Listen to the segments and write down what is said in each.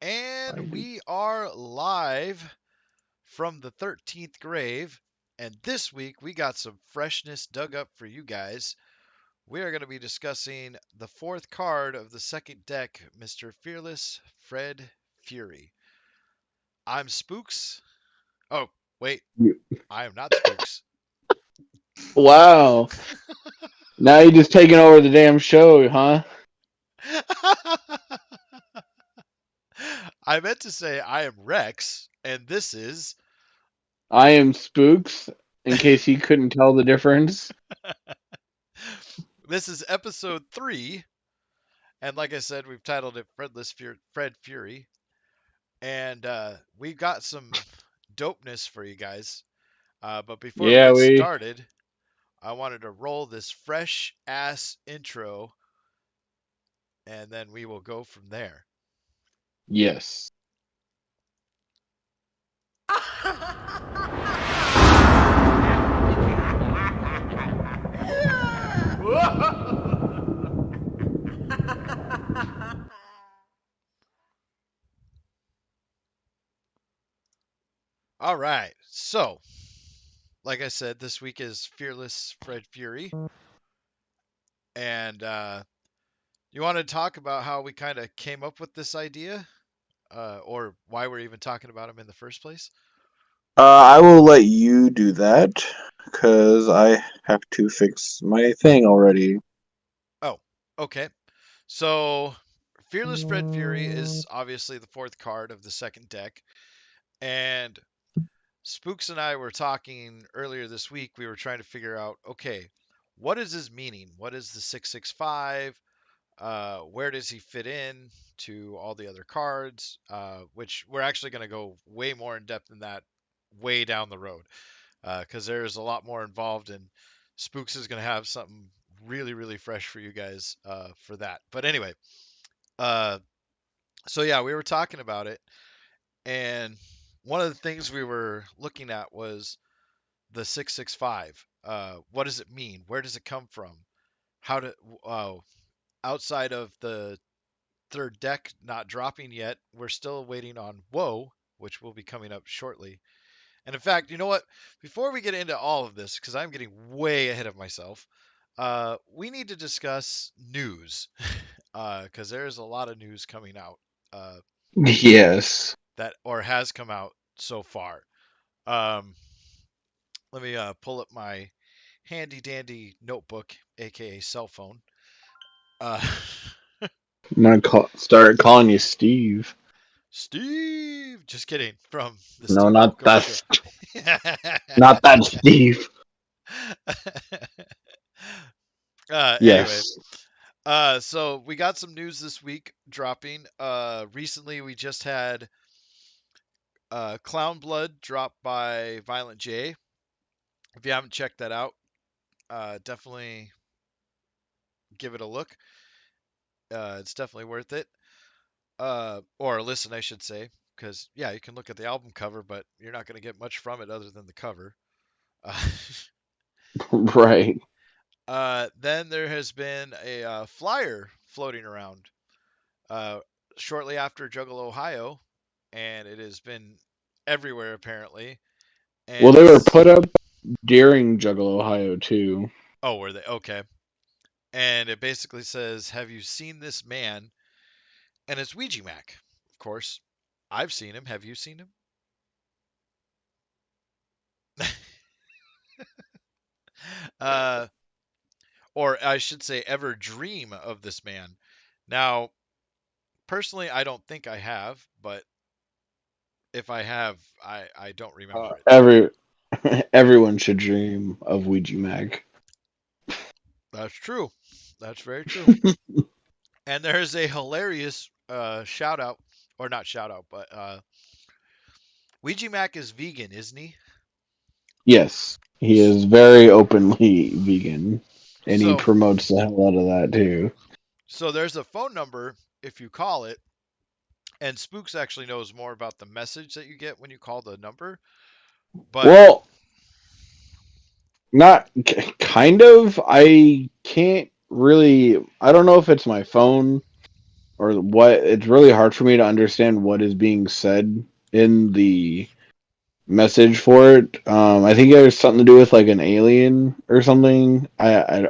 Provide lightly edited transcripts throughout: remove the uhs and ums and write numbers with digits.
And we are live from the 13th grave. And this week we got some freshness dug up for you guys. We are going to be discussing the fourth card of the second deck, Mr. Fearless Fred Fury. I'm Spooks. Oh, wait, I am not Spooks. Wow. Now you're just taking over the damn show, huh? I meant to say I am Rex, and this is. I am Spooks, in case you couldn't tell the difference. This is episode 3. And like I said, we've titled it Fred Fury. And we've got some dopeness for you guys. But before we Yeah, get we. started, I wanted to roll this fresh ass intro, and then we will go from there. Yes. All right. So, like I said, this week is Fearless Fred Fury. And you want to talk about how we kind of came up with this idea? Or why we're even talking about him in the first place? I will let you do that because I have to fix my thing already. Oh, okay. So, Fearless Fred Fury is obviously the fourth card of the second deck. And Spooks and I were talking earlier this week. We were trying to figure out, okay, what is his meaning? What is the 665? Where does he fit in to all the other cards? Which we're actually going to go way more in depth than that way down the road because there's a lot more involved, and Spooks is going to have something really, really fresh for you guys for that. But anyway, uh, so yeah, we were talking about it, and one of the things we were looking at was the 665. What does it mean? Where does it come from? How to outside of the third deck not dropping yet, we're still waiting on Woe, which will be coming up shortly. And in fact, you know what? Before we get into all of this, because I'm getting way ahead of myself, we need to discuss news, because there's a lot of news coming out Yes. that or has come out so far. Um, Let me pull up my handy dandy notebook, aka cell phone. Uh, I'm gonna start calling you Steve. Steve, just kidding. From the No, Steve not Malcolm Show. that. Not that Steve. Anyway, Yes. so we got some news this week dropping. Recently, we just had Clown Blood dropped by Violent J. If you haven't checked that out, definitely give it a look. It's definitely worth it. Or listen, I should say, because yeah, you can look at the album cover, but you're not going to get much from it other than the cover. Uh, Right. then there has been a flyer floating around uh, shortly after Juggle, Ohio, and it has been everywhere apparently. Well, And they were it's put up during Juggle, Ohio, too. oh, were they okay? And it basically says, "Have you seen this man?" And it's Ouija Mac, of course. I've seen him. Have you seen him? uh, or I should say, ever dream of this man? Now, personally, I don't think I have, but if I have, I don't remember it. Every everyone should dream of Ouija Mag. That's true. That's very true. And there's a hilarious shout out, or not shout out, but Ouija Mac is vegan, isn't he? Yes, he is very openly vegan, and he So, promotes the hell out of that too. so there's a phone number if you call it, and Spooks actually knows more about the message that you get when you call the number. But Well, not kind of. I can't really. I don't know if it's my phone, or what, it's really hard for me to understand what is being said in the message for it. I think it has something to do with like an alien or something. I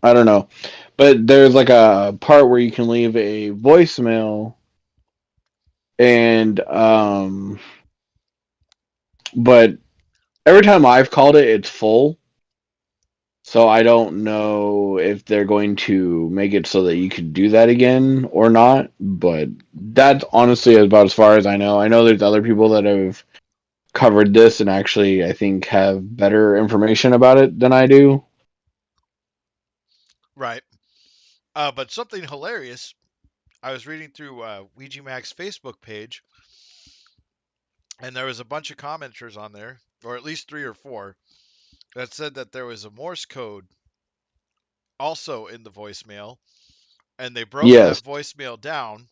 don't know, but there's like a part where you can leave a voicemail, and but every time I've called it, it's full. So I don't know if they're going to make it so that you could do that again or not. But that's honestly about as far as I know. I know there's other people that have covered this and actually I think have better information about it than I do. Right. But something hilarious. I was reading through Ouija Mac's Facebook page, and there was a bunch of commenters on there, or at least three or four, that said that there was a Morse code also in the voicemail, and they broke Yes. that voicemail down,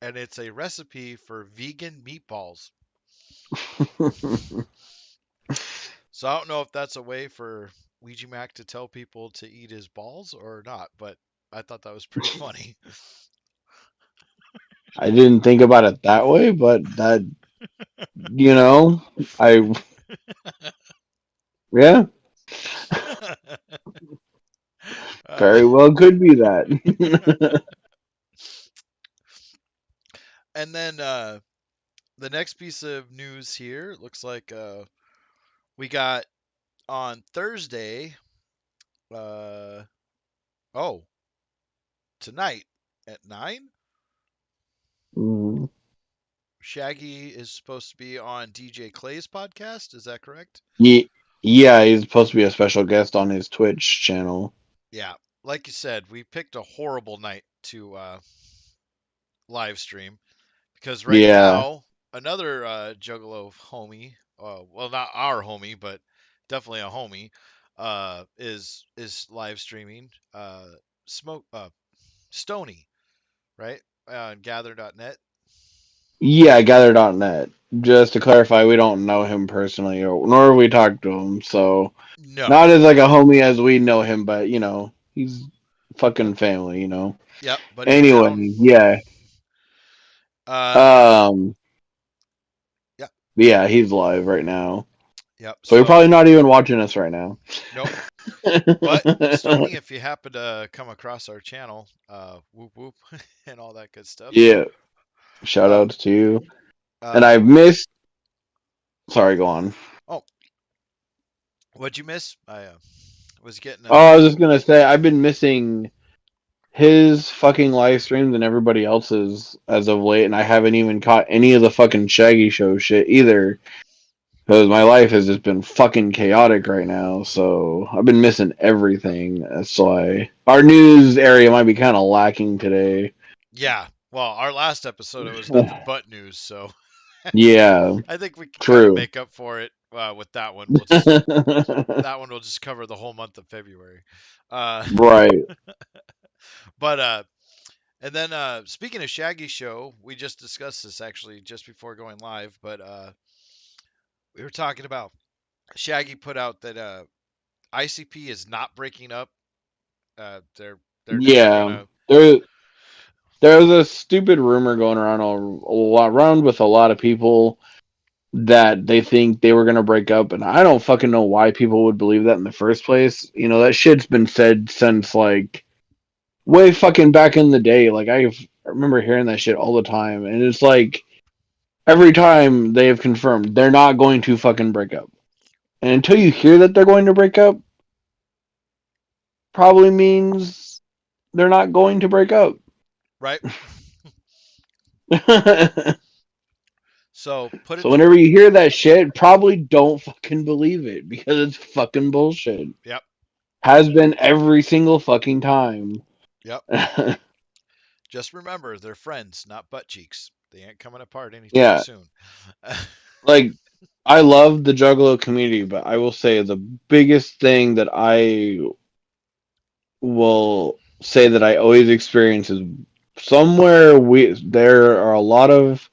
and it's a recipe for vegan meatballs. So I don't know if that's a way for Ouija Mac to tell people to eat his balls or not, but I thought that was pretty funny. I didn't think about it that way, but that, you know, I, yeah, uh, very well could be that. and then the next piece of news here looks like we got on Thursday. Uh, oh, tonight at 9, Mm. Shaggy is supposed to be on DJ Clay's podcast. Is that correct? Yeah, he's supposed to be a special guest on his Twitch channel. Yeah. Like you said, we picked a horrible night to live stream because right Yeah. now another Juggalo homie, well not our homie, but definitely a homie, is live streaming. Smoke Stony, right? On Gather.net. Yeah, gather.net. Just to clarify, we don't know him personally, or nor have we talked to him, so No. not as like a homie as we know him, but he's fucking family, Yep. But he's Anyway, down. yeah. He's Um Yep. yeah, he's live right now. Yep. So you're So probably not even watching us right now. nope. But Stony, if you happen to come across our channel, whoop whoop, and all that good stuff. Yeah. Shout Uh, outs to you. And uh, I've missed sorry, go on. oh, what'd you miss? I was getting Oh, I was just gonna say I've been missing his fucking live streams and everybody else's as of late, and I haven't even caught any of the fucking Shaggy Show shit either. Because my life has just been fucking chaotic right now, so I've been missing everything. That's why our news area might be kind of lacking today. Yeah. Well, our last episode it was nothing but news, so Yeah, I think we can kind of true. make up for it with that one. We'll just that one will just cover the whole month of February. Uh, Right. but and then speaking of Shaggy Show, we just discussed this actually just before going live, but we were talking about Shaggy put out that ICP is not breaking up. They're just Yeah. gonna. There, there's a stupid rumor going around around with a lot of people that they think they were gonna break up, and I don't fucking know why people would believe that in the first place. That shit's been said since like way fucking back in the day. Like I remember hearing that shit all the time, and it's like every time they have confirmed they're not going to fucking break up. And until you hear that they're going to break up, probably means they're not going to break up. Right. So put it So to. whenever you hear that shit, probably don't fucking believe it because it's fucking bullshit. Yep. Has been every single fucking time. Yep. Just remember, they're friends, not butt cheeks. They ain't coming apart anytime Yeah, soon. like I love the Juggalo community, but I will say the biggest thing that I will say that I always experience is somewhere there are a lot of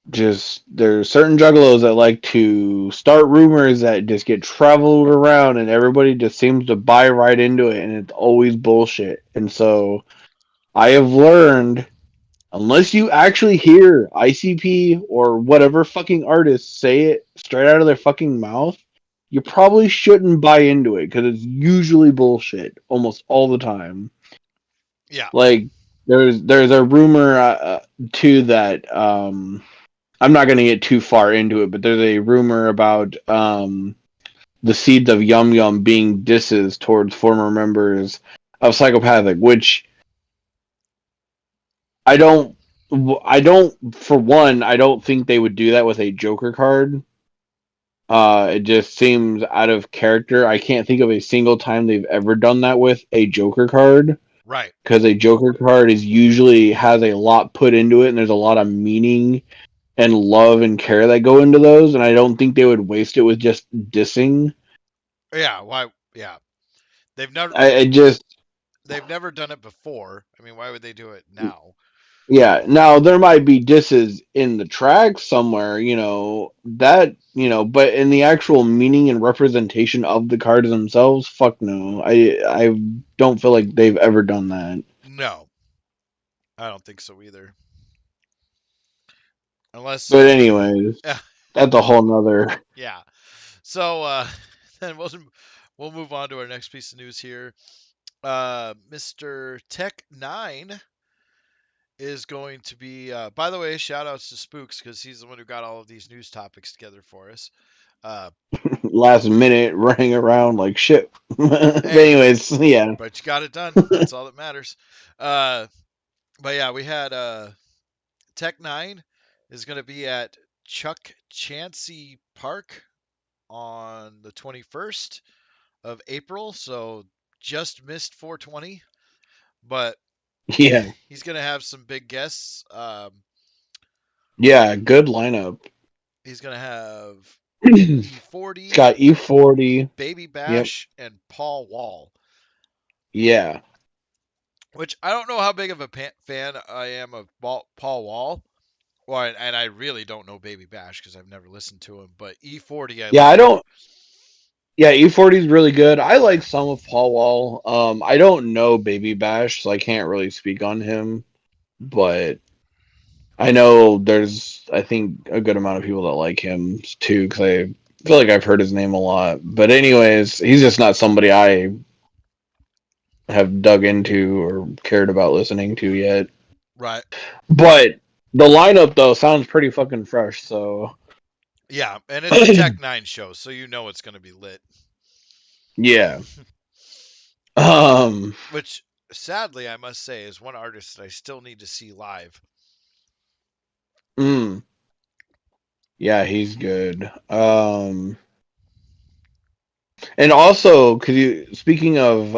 there's certain juggalos that like to start rumors that just get traveled around and everybody just seems to buy right into it and it's always bullshit. And so I have learned, unless you actually hear ICP or whatever fucking artist say it straight out of their fucking mouth, you probably shouldn't buy into it because it's usually bullshit almost all the time. Yeah. Like there's a rumor too that I'm not going to get too far into it, but there's a rumor about the seeds of Yum Yum being disses towards former members of Psychopathic, which I don't for one, I don't think they would do that with a Joker card. It just seems out of character. I can't think of a single time they've ever done that with a Joker card Right. because a Joker card is usually has a lot put into it and there's a lot of meaning and love and care that go into those, and I don't think they would waste it with just dissing. Yeah. Why? Yeah. They've never I just they've never done it before. I mean, why would they do it now? Yeah, now there might be disses in the track somewhere, but in the actual meaning and representation of the cards themselves, fuck no. I don't feel like they've ever done that. No, I don't think so either. Unless, But anyways, yeah, that's a whole nother. yeah. So then we'll move on to our next piece of news here. Mr. Tech Nine is going to be. By the way, shout outs to Spooks because he's the one who got all of these news topics together for us. Uh, Last minute running around like shit. But hey, anyways, yeah. but you got it done. That's all that matters. Uh, but yeah, we had Tech Nine is going to be at Chuck Chansey Park on the 21st of April, so just missed 420. But Yeah. he's going to have some big guests. Yeah, good lineup. He's going to have It's E40, got E40. Baby Yep. Bash, and Paul Wall. Yeah. Which I don't know how big of a fan I am of Paul Wall. Well, and I really don't know Baby Bash because I've never listened to him. But E40 I Yeah, I like. don't Yeah, E40 is really good. I like some of Paul Wall. I don't know Baby Bash, so I can't really speak on him. But I know there's, I think, a good amount of people that like him too, because I feel like I've heard his name a lot. But anyways, he's just not somebody I have dug into or cared about listening to yet. Right. But the lineup though sounds pretty fucking fresh. So Yeah, and it's a Tech Nine show, so you know it's going to be lit. yeah. Um. Which, sadly, I must say, is one artist that I still need to see live. Mm, yeah, he's good. And also, cause speaking of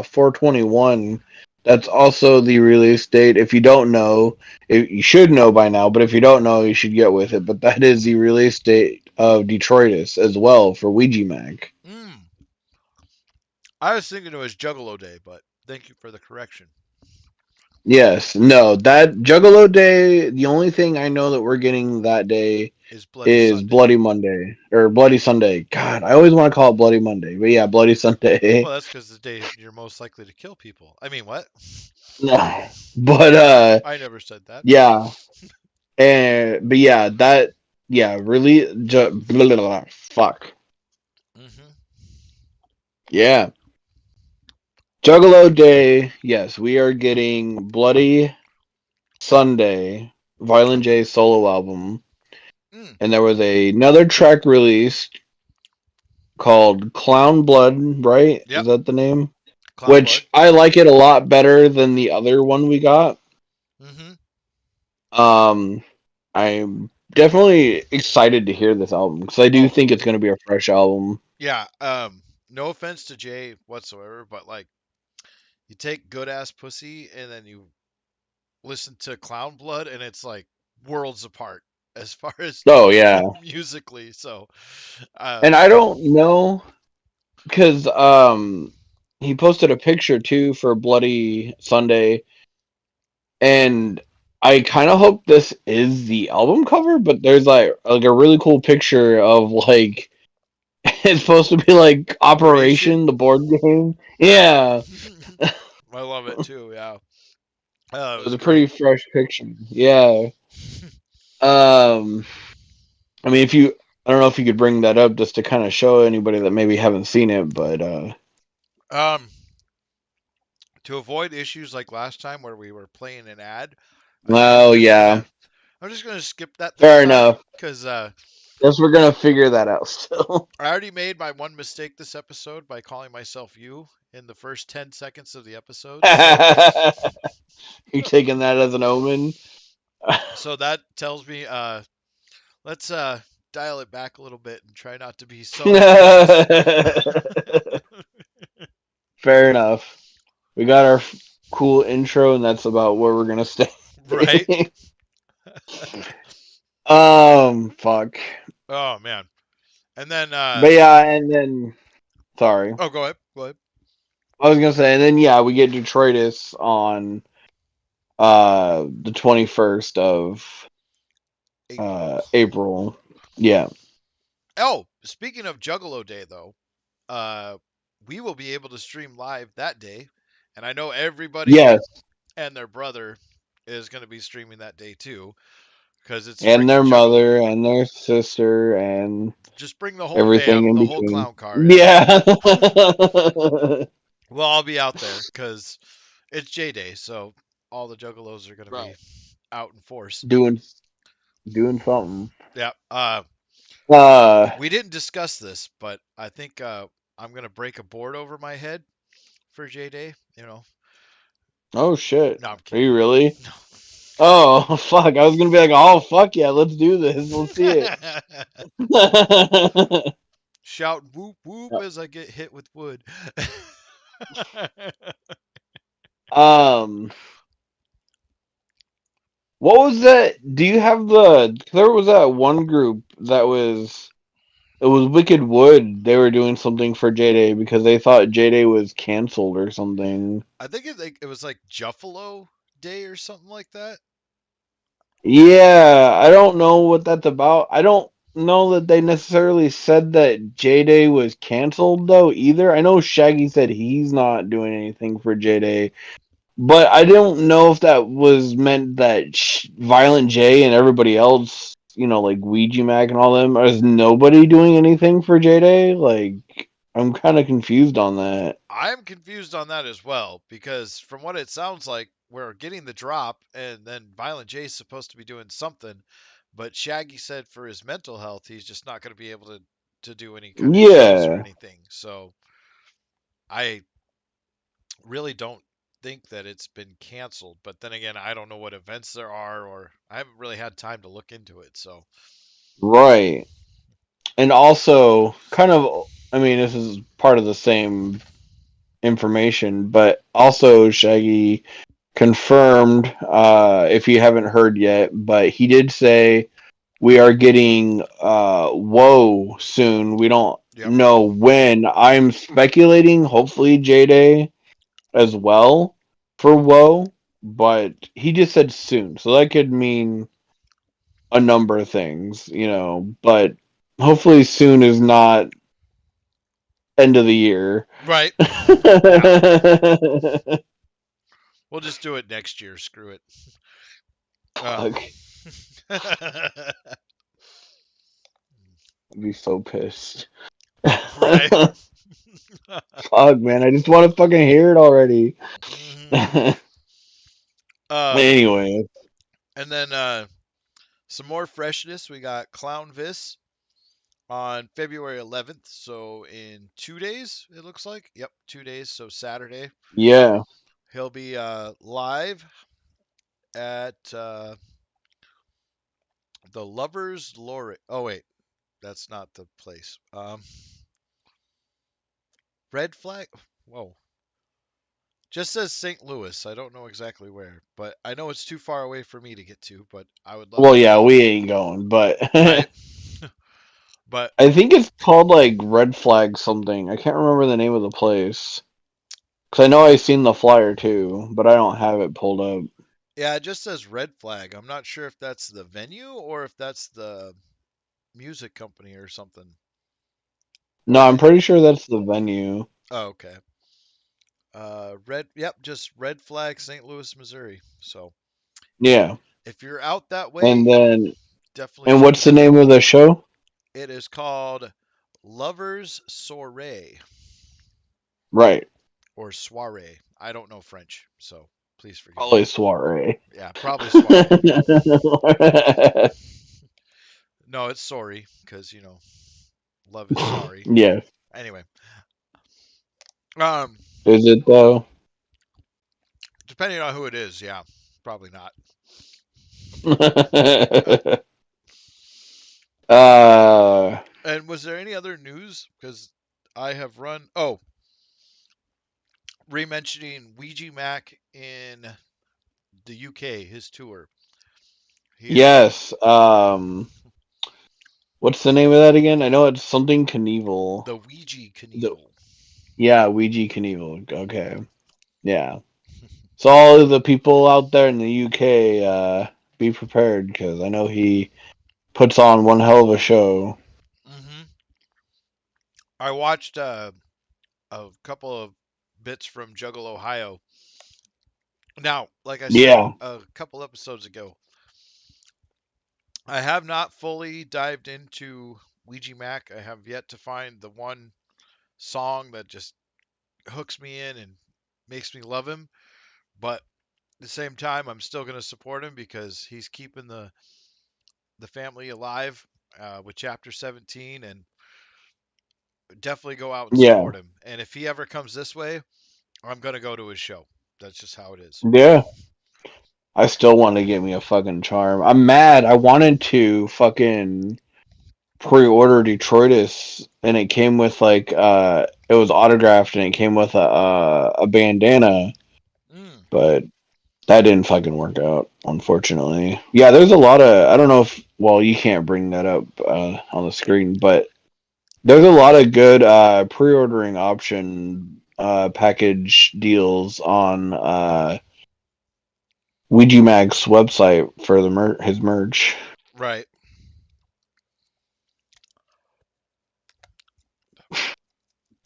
421, that's also the release date. If you don't know, you should know by now, but if you don't know, you should get with it. But that is the release date of Detroitus as well for Ouija Mac. Mm. I was thinking it was Juggalo Day, but thank you for the correction. Yes, no, that Juggalo Day, the only thing I know that we're getting that day Is Bloody is Sunday. Bloody Monday or Bloody Sunday. God, I always want to call it Bloody Monday, but yeah, Bloody Sunday. Well, that's because the day you're most likely to kill people. I mean, what? No, but I never said that. yeah. And but yeah, that yeah, really blah, blah, blah, fuck. Hmm. Yeah. Juggalo Day, yes, we are getting Bloody Sunday, Violent J solo album. Mm. And there was another track released called Clown Blood, right? Yep. Is that the name? Clown Blood. Which I like it a lot better than the other one we got. Hmm. Um I'm definitely excited to hear this album because I do Oh, think it's going to be a fresh album. yeah. No offense to Jay whatsoever, but like, you take Good Ass Pussy and then you listen to Clown Blood, and it's like worlds apart as far as Oh yeah. musically. So, uh, And I don't know because he posted a picture too for Bloody Sunday, and I kind of hope this is the album cover, but there's like a really cool picture of like it's supposed to be like Operation. Operation the board game. Right. Yeah. I love it too. Yeah. It It was was a pretty great. fresh picture. Yeah. Um, I mean, if you, I don't know if you could bring that up just to kind of show anybody that maybe haven't seen it, but um, to avoid issues like last time where we were playing an ad, I think oh yeah, I'm just gonna skip that this fair time enough. because Guess we're gonna figure that out still. I already made my one mistake this episode by calling myself you in the first 10 seconds of the episode. So You taking that as an omen? so that tells me let's dial it back a little bit and try not to be so ambitious. Fair enough. We got our cool intro, and that's about where we're gonna stay. Right? Fuck. Oh man. And then But yeah, and then sorry, oh go ahead. Go ahead. I was gonna say, and then yeah, we get Detroitus on the 21st of April. April. Yeah. Oh, speaking of Juggalo Day though, uh we will be able to stream live that day. And I know everybody Yes, and their brother is going to be streaming that day too because it's and freaking their Juggalo mother Day. and their sister and Just bring the whole everything fam, in the whole between. clown car, and Yeah. we'll all be out there because it's J Day, so all the Juggalos are going to be Right. out in force. Doing something. Yeah. Uh We didn't discuss this, but I think I'm going to break a board over my head for J Day. You know, oh shit. no, I'm Are kidding. you really? Oh fuck. I was gonna be like, oh fuck yeah, let's do this. Let's see it. Shout whoop whoop as I get hit with wood. um what was that? Do you have there was that one group that was it was Wicked Wood. They were doing something for J Day because they thought J Day was canceled or something. I think it was like Juffalo Day or something like that. Yeah, I don't know what that's about. I don't know that they necessarily said that J Day was canceled though either. I know Shaggy said he's not doing anything for J Day, but I don't know if that was meant that Violent J and everybody else, like Ouija Mac and all them, is nobody doing anything for J Day? Like, I'm kind of confused on that. I'm confused on that as well because from what it sounds like, we're getting the drop, and then Violent J is supposed to be doing something, but Shaggy said for his mental health, he's just not going to be able to do any kind of shows or Yeah, anything. So I really don't think that it's been canceled. But then again, I don't know what events there are, or I haven't really had time to look into it. So right. And also, kind of, I mean, this is part of the same information, but also Shaggy confirmed, if you haven't heard yet, but he did say we are getting Woe soon. We don't yep, know when. I'm speculating, hopefully J Day as well for Woe, but he just said soon, so that could mean a number of things. But hopefully soon is not end of the year. right, yeah, we'll just do it next year. Screw it. Um, Fuck, I'd be so pissed. right. Fuck, man, I just want to fucking hear it already. hmm Um, Anyway, and then some more freshness. We got Clown Vis on February 11th. So in 2 days, it looks like. Yep, 2 days. So Saturday, yeah, he'll be live at the Lovers Lore. Oh wait, that's not the place. Red Flag. Whoa. Just says St. Louis. I don't know exactly where, but I know it's too far away for me to get to. But I would love well, to yeah, go. we ain't going, but Right. But I think it's called like Red Flag something. I can't remember the name of the place. Because I know I've seen the flyer too, but I don't have it pulled up. yeah, it just says Red Flag. I'm not sure if that's the venue or if that's the music company or something. No, Or I'm the pretty sure that's the venue. oh, okay. just Red Flag, St. Louis, Missouri. So Yeah. if you're out that And way, then, definitely and check what's it the out. name of the show? It is called Lovers Soiree Right. or Soiree. I don't know French, so please forgive me. Probably soiree. Yeah, probably Soiree. No, it's sorry because love is sorry. Yeah. Anyway, um, Is it though? depending on who it is, yeah, probably not. uh, And was there any other news? Because I have run. Oh, re-mentioning Ouija Mac in the UK, his tour. He is yes. What's the name of that again? I know it's something Knievel. the Ouija The, Knievel. yeah, Ouija Knievel. Okay. Yeah. So all of the people out there in the UK, be prepared because I know he puts on one hell of a show. Hmm. I watched a couple of bits from Juggle, Ohio. Now, like I said Yeah. a couple episodes ago, I have not fully dived into Ouija Mac. I have yet to find the one song that just hooks me in and makes me love him. But at the same time, I'm still going to support him because he's keeping the family alive with Chapter 17, and definitely go out and Yeah. support him. And if he ever comes this way, I'm going to go to his show. That's just how it is. Yeah. I still want to get me a fucking charm. I'm mad. I wanted to fucking pre-order Detroitus, and it came with like it was autographed, and it came with a bandana, Mm, but that didn't fucking work out, unfortunately. Yeah, there's a lot of I don't know if well you can't bring that up on the screen, but there's a lot of good pre-ordering option package deals on Ouija Mag's website for his merch. right.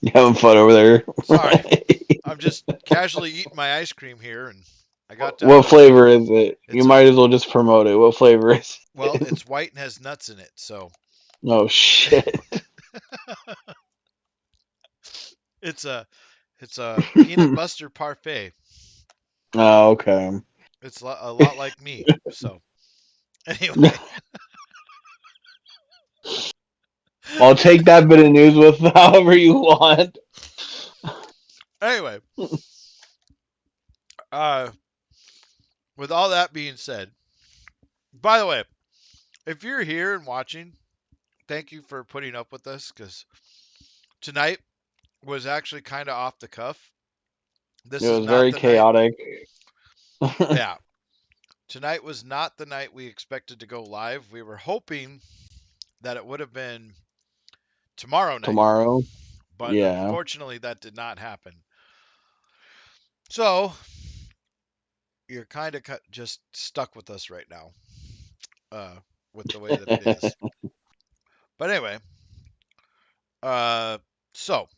You having fun over there? Sorry. I'm just casually eating my ice cream here, and I got down What to the. flavor is it? You It's a might as well just promote it. What flavor is well, it? it's white and has nuts in it, so Oh shit. it's a peanut buster parfait. Oh, okay. It's a lot like me. So anyway, I'll take that bit of news with however you want. anyway, uh, with all that being said, by the way, if you're here and watching, thank you for putting up with us because tonight was actually kind of off the cuff. It This is was not very the night. chaotic. Yeah, tonight was not the night we expected to go live. We were hoping that it would have been tomorrow night, Tomorrow. but Yeah. unfortunately that did not happen. So you're kind of just stuck with us right now, uh, with the way that it is. But anyway, uh, so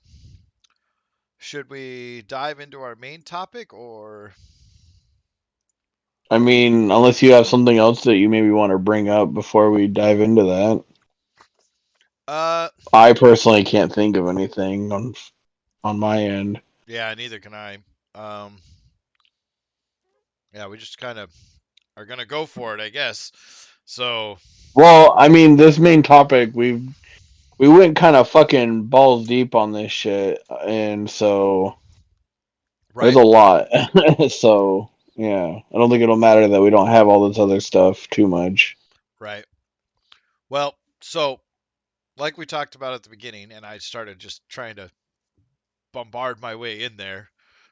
should we dive into our main topic or? I mean, unless you have something else that you maybe want to bring up before we dive into that. Uh, I personally can't think of anything on my end. yeah, neither can I. Um, yeah, we just kind of are gonna go for it, I guess. So, Well, I mean, this main topic we went kind of fucking balls deep on this shit, and so there's right, a lot. So yeah, I don't think it'll matter that we don't have all this other stuff too much. right. Well, so like we talked about at the beginning, and I started just trying to bombard my way in there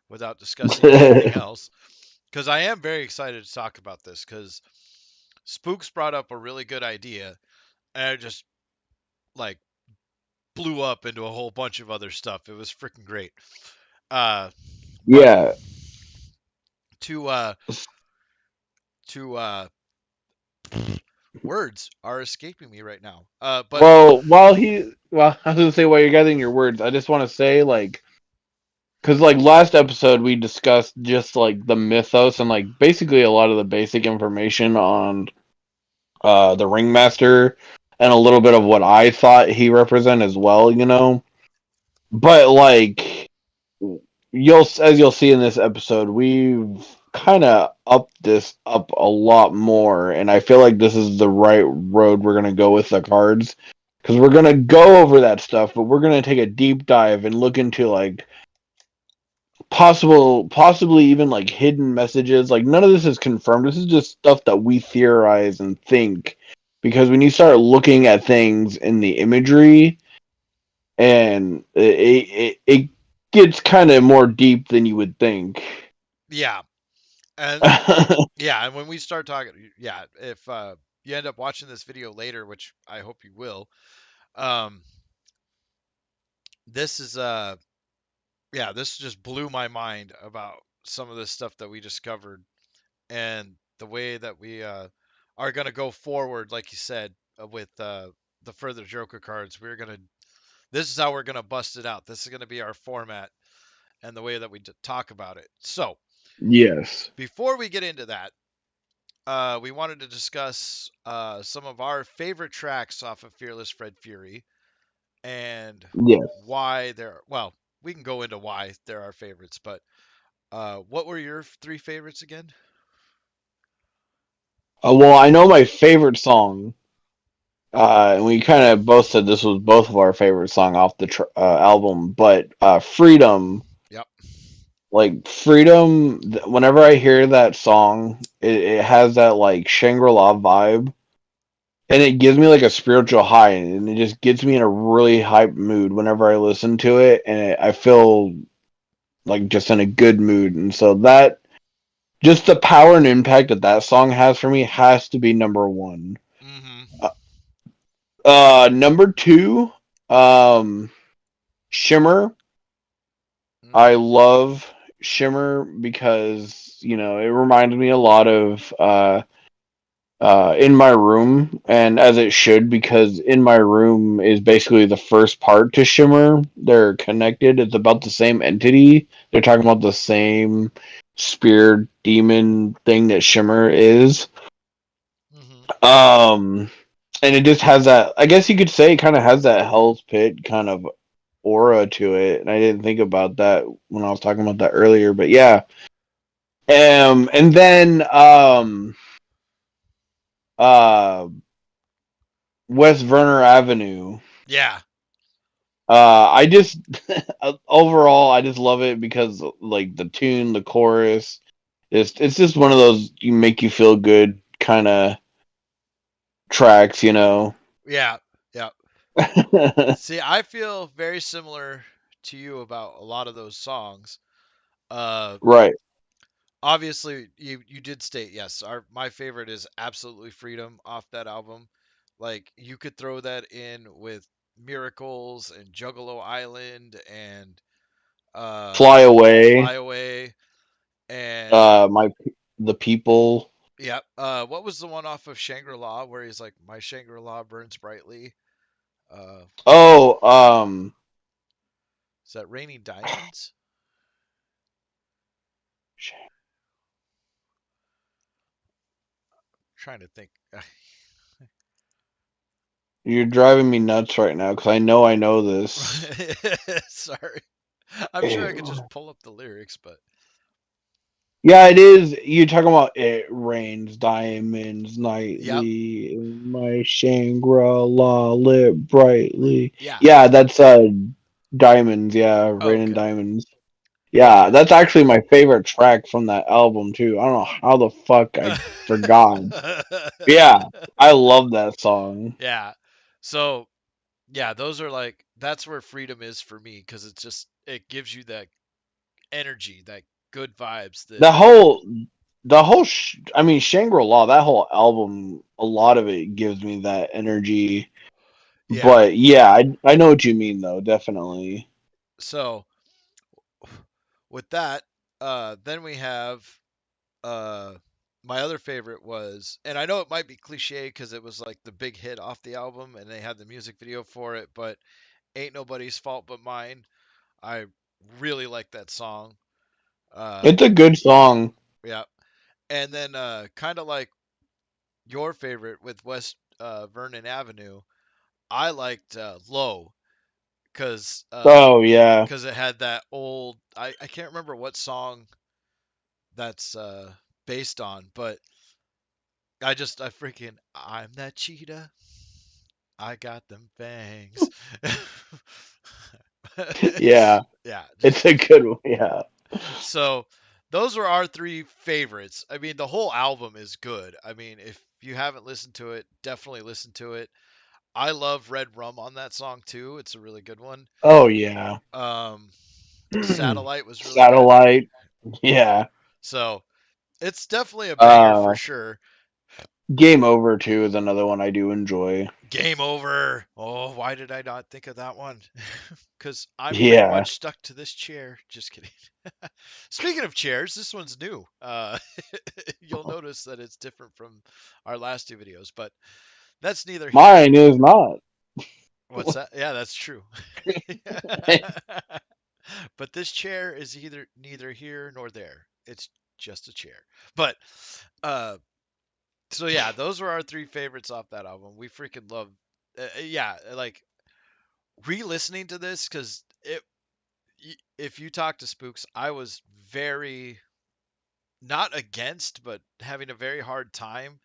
without discussing anything else, because I am very excited to talk about this because Spooks brought up a really good idea, and I just like blew up into a whole bunch of other stuff. It was freaking great. Uh, but Yeah. to uh, to words are escaping me right now. But Well, I was gonna say while you're gathering your words, I just want to say like because like last episode we discussed just like the mythos and like basically a lot of the basic information on the ringmaster and a little bit of what I thought he represented as well, you know. But like you'll see in this episode, we've kind of upped this up a lot more, and I feel like this is the right road we're gonna go with the cards because we're gonna go over that stuff, but we're gonna take a deep dive and look into like possibly even like hidden messages. Like none of this is confirmed. This is just stuff that we theorize and think because when you start looking at things in the imagery and it gets kind of more deep than you would think. Yeah, and yeah, and when we start talking, yeah, if you end up watching this video later, which I hope you will, um, this is yeah, this just blew my mind about some of this stuff that we discovered and the way that we are gonna go forward, like you said, with the further Joker cards. We're gonna This is how we're gonna bust it out. This is gonna be our format and the way that we talk about it. So Yes. before we get into that, we wanted to discuss some of our favorite tracks off of Fearless Fred Fury and Yes. why they're, well, we can go into why they're our favorites, but what were your three favorites again? Well, I know my favorite song. And we kind of both said this was both of our favorite song off the album, but "Freedom." Yep. Like "Freedom." Whenever I hear that song, it has that like Shangri-La vibe, and it gives me like a spiritual high, and it just gets me in a really hype mood whenever I listen to it, and I feel like just in a good mood, and so that just the power and impact that that song has for me has to be number one. Mm-hmm. Number two, um, Shimmer. I Mm-hmm. love Shimmer because you know it reminded me a lot of In My Room, and as it should, because In My Room is basically the first part to Shimmer. They're connected. It's about the same entity. They're talking about the same spirit demon thing that Shimmer is. Mm-hmm. Um, and it just has that. I guess you could say it kind of has that Hell's Pit kind of aura to it, and I didn't think about that when I was talking about that earlier. But yeah, and then uh West Verner Avenue. Yeah. I just overall I just love it because like the tune, the chorus, it's just one of those you make you feel good kind of tracks, you know. Yeah. Yeah. See, I feel very similar to you about a lot of those songs. Uh, Right. Obviously, you did state yes. Our My favorite is absolutely Freedom off that album. Like you could throw that in with Miracles and Juggalo Island and uh, Fly Away. Fly Away and My the people. yeah. What was the one off of Shangri La where he's like, "My Shangri La burns brightly." Uh, Oh, is that Raining Diamonds? Trying to think. you're driving me nuts right now because I know this. Sorry. I'm sure I could just pull up the lyrics, but Yeah, it is. You're talking about it rains diamonds yep. nightly in my Shangri-La lit brightly. Yeah. Yeah, that's diamonds. Yeah, Oh, raining okay. diamonds. Yeah, And that's actually my favorite track from that album too. I don't know how the fuck I forgot. Yeah, I love that song. yeah. So, yeah, those are like that's where freedom is for me because it's just it gives you that energy, that good vibes that The whole, I mean, Shangri-La, that whole album, a lot of it gives me that energy. yeah. But yeah, I know what you mean though, definitely. So, with that, then we have uh my other favorite was, and I know it might be cliche because it was like the big hit off the album and they had the music video for it, but Ain't Nobody's Fault But Mine. I Really like that song. It's a good song. Yeah. And then kind of like your favorite with West Vernon Avenue, I liked Low because Oh yeah. it had that old I can't remember what song that's based on, but I freaking I'm that cheetah. I got them fangs. Yeah. Yeah, just It's a good one. Yeah. so those are our three favorites. I mean, the whole album is good. I mean, if you haven't listened to it, definitely listen to it. I love Red Rum on that song too. It's a really good one. Oh yeah. Um, Satellite was really good. Satellite. Yeah. So it's definitely a banger for Uh sure. Game Over too is another one I do enjoy. Game over. Oh, why did I not think of that one? Because I'm pretty Yeah. much stuck to this chair. Just kidding. Speaking of chairs, this one's new. You'll notice that it's different from our last two videos, but that's neither here. Mine is not. What's that? Yeah, that's true. But this chair is either neither here nor there. It's just a chair. But uh so yeah, those were our three favorites off that album. We freaking love yeah, like re-listening to this cuz if you talk to Spooks, I was very not against but having a very hard time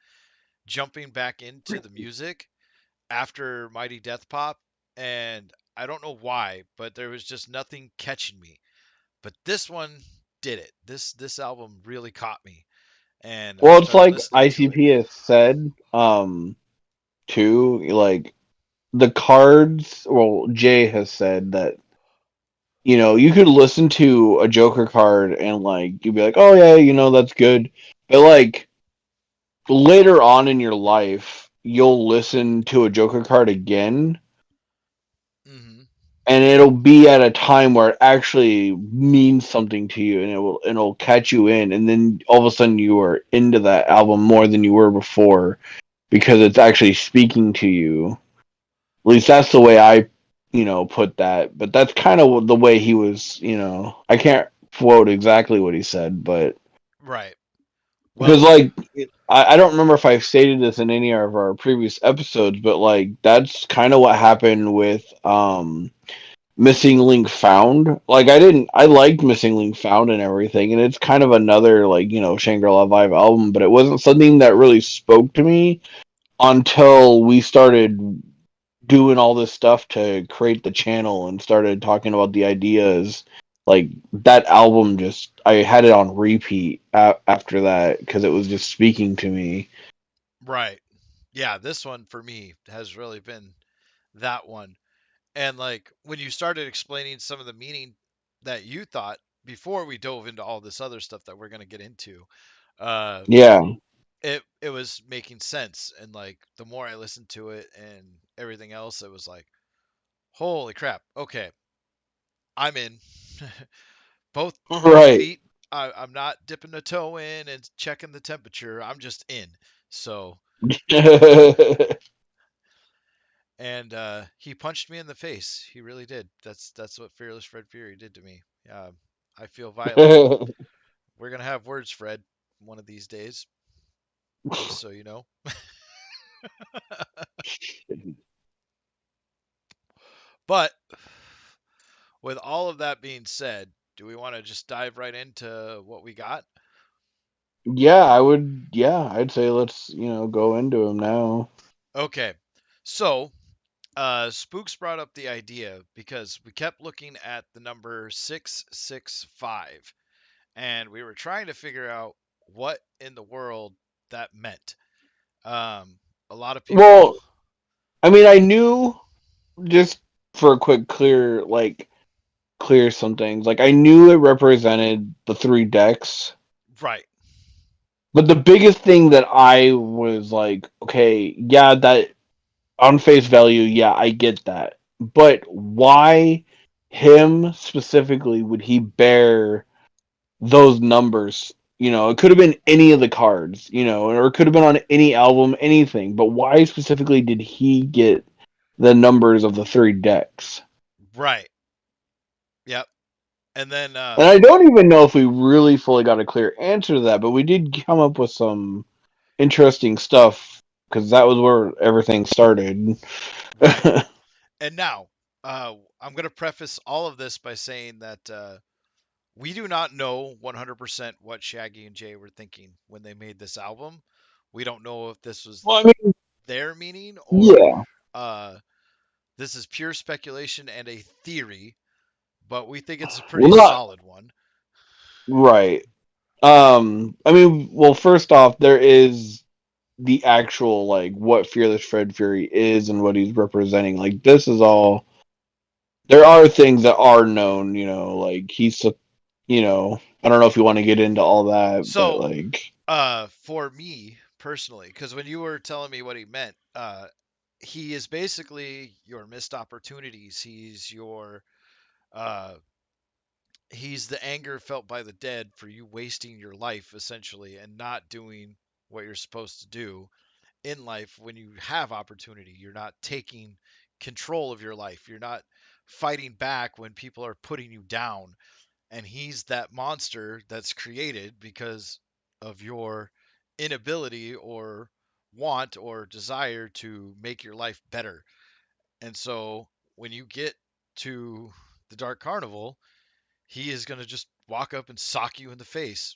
jumping back into the music after Mighty Death Pop, and I don't know why, but there was just nothing catching me. But this one did it. This album really caught me, and I Well, it's started like listening to it. ICP has said, too, like the cards, well, Jay has said that, you could listen to a Joker card and like you'd be like, "Oh yeah, that's good." But like later on in your life, you'll listen to a Joker card again Hmm. and it'll be at a time where it actually means something to you and it'll catch you in, and then all of a sudden you are into that album more than you were before because it's actually speaking to you. At least that's the way I, put that. But that's kind of the way he was. I can't quote exactly what he said, but Right. because Well, like I don't remember if I've stated this in any of our previous episodes, but like that's kind of what happened with Missing Link Found. Like I liked Missing Link Found and everything, and it's kind of another like Shangri-La Vibe album, but it wasn't something that really spoke to me until we started doing all this stuff to create the channel and started talking about the ideas. Like that album, just I had it on repeat after that because it was just speaking to me. right. Yeah, this one for me has really been that one. And like when you started explaining some of the meaning that you thought before we dove into all this other stuff that we're going to get into, uh, Yeah. it was making sense. And like the more I listened to it and everything else, it was like, holy crap. Okay, I'm in. both Right. feet. I'm not dipping a toe in and checking the temperature. I'm just in. So, and he punched me in the face. He really did. That's what Fearless Fred Fury did to me. I feel violated. We're gonna have words, Fred, one of these days. Just so you know. But with all of that being said, do we want to just dive right into what we got? Yeah, I would. Yeah, I'd say let's go into him now. Okay. So, Spooks brought up the idea because we kept looking at the number 665 and we were trying to figure out what in the world that meant. Um, a lot of people, Well, I mean, I knew just for a quick clear some things. Like I knew it represented the three decks. right, But the biggest thing that I was like, okay, yeah, that on face value, yeah, I get that. But why him specifically would he bear those numbers? It could have been any of the cards, or it could have been on any album, anything. But why specifically did he get the numbers of the three decks? right, yep. And then And I don't even know if we really fully got a clear answer to that, but we did come up with some interesting stuff because that was where everything started. right. And now, I'm going to preface all of this by saying that we do not know 100% what Shaggy and Jay were thinking when they made this album. We don't know if this was Well, I mean, their meaning or yeah, uh, this is pure speculation and a theory, but we think it's a well, pretty not solid one. right. I mean, well, first off, there is the actual like what Fearless Fred Fury is and what he's representing. Like this is all. There are things that are known, like I don't know if you want to get into all that, but So, like, for me personally, because when you were telling me what he meant, he is basically your missed opportunities. Uh, he's the anger felt by the dead for you wasting your life essentially and not doing what you're supposed to do in life when you have opportunity. You're not taking control of your life. You're not fighting back when people are putting you down. And he's that monster that's created because of your inability or want or desire to make your life better. And so when you get to the Dark Carnival, he is going to just walk up and sock you in the face.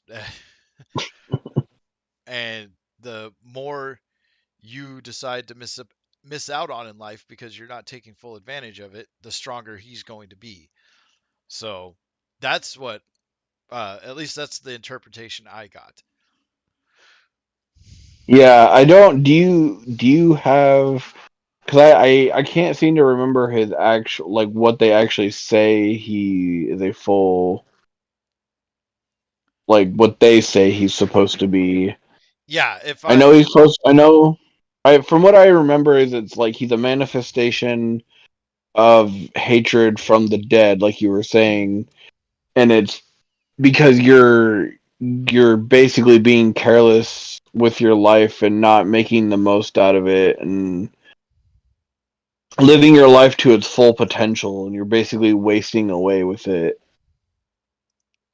And the more you decide to miss out on in life because you're not taking full advantage of it, the stronger he's going to be. So that's what, at least that's the interpretation I got. yeah, I don't. Do you have? Because I can't seem to remember his actual like what they actually say he is a full like what they say he's supposed to be. Yeah, if I know I he's supposed. I know. From what I remember is it's like he's a manifestation of hatred from the dead, like you were saying, and it's because you're basically being careless with your life and not making the most out of it and living your life to its full potential, and you're basically wasting away with it.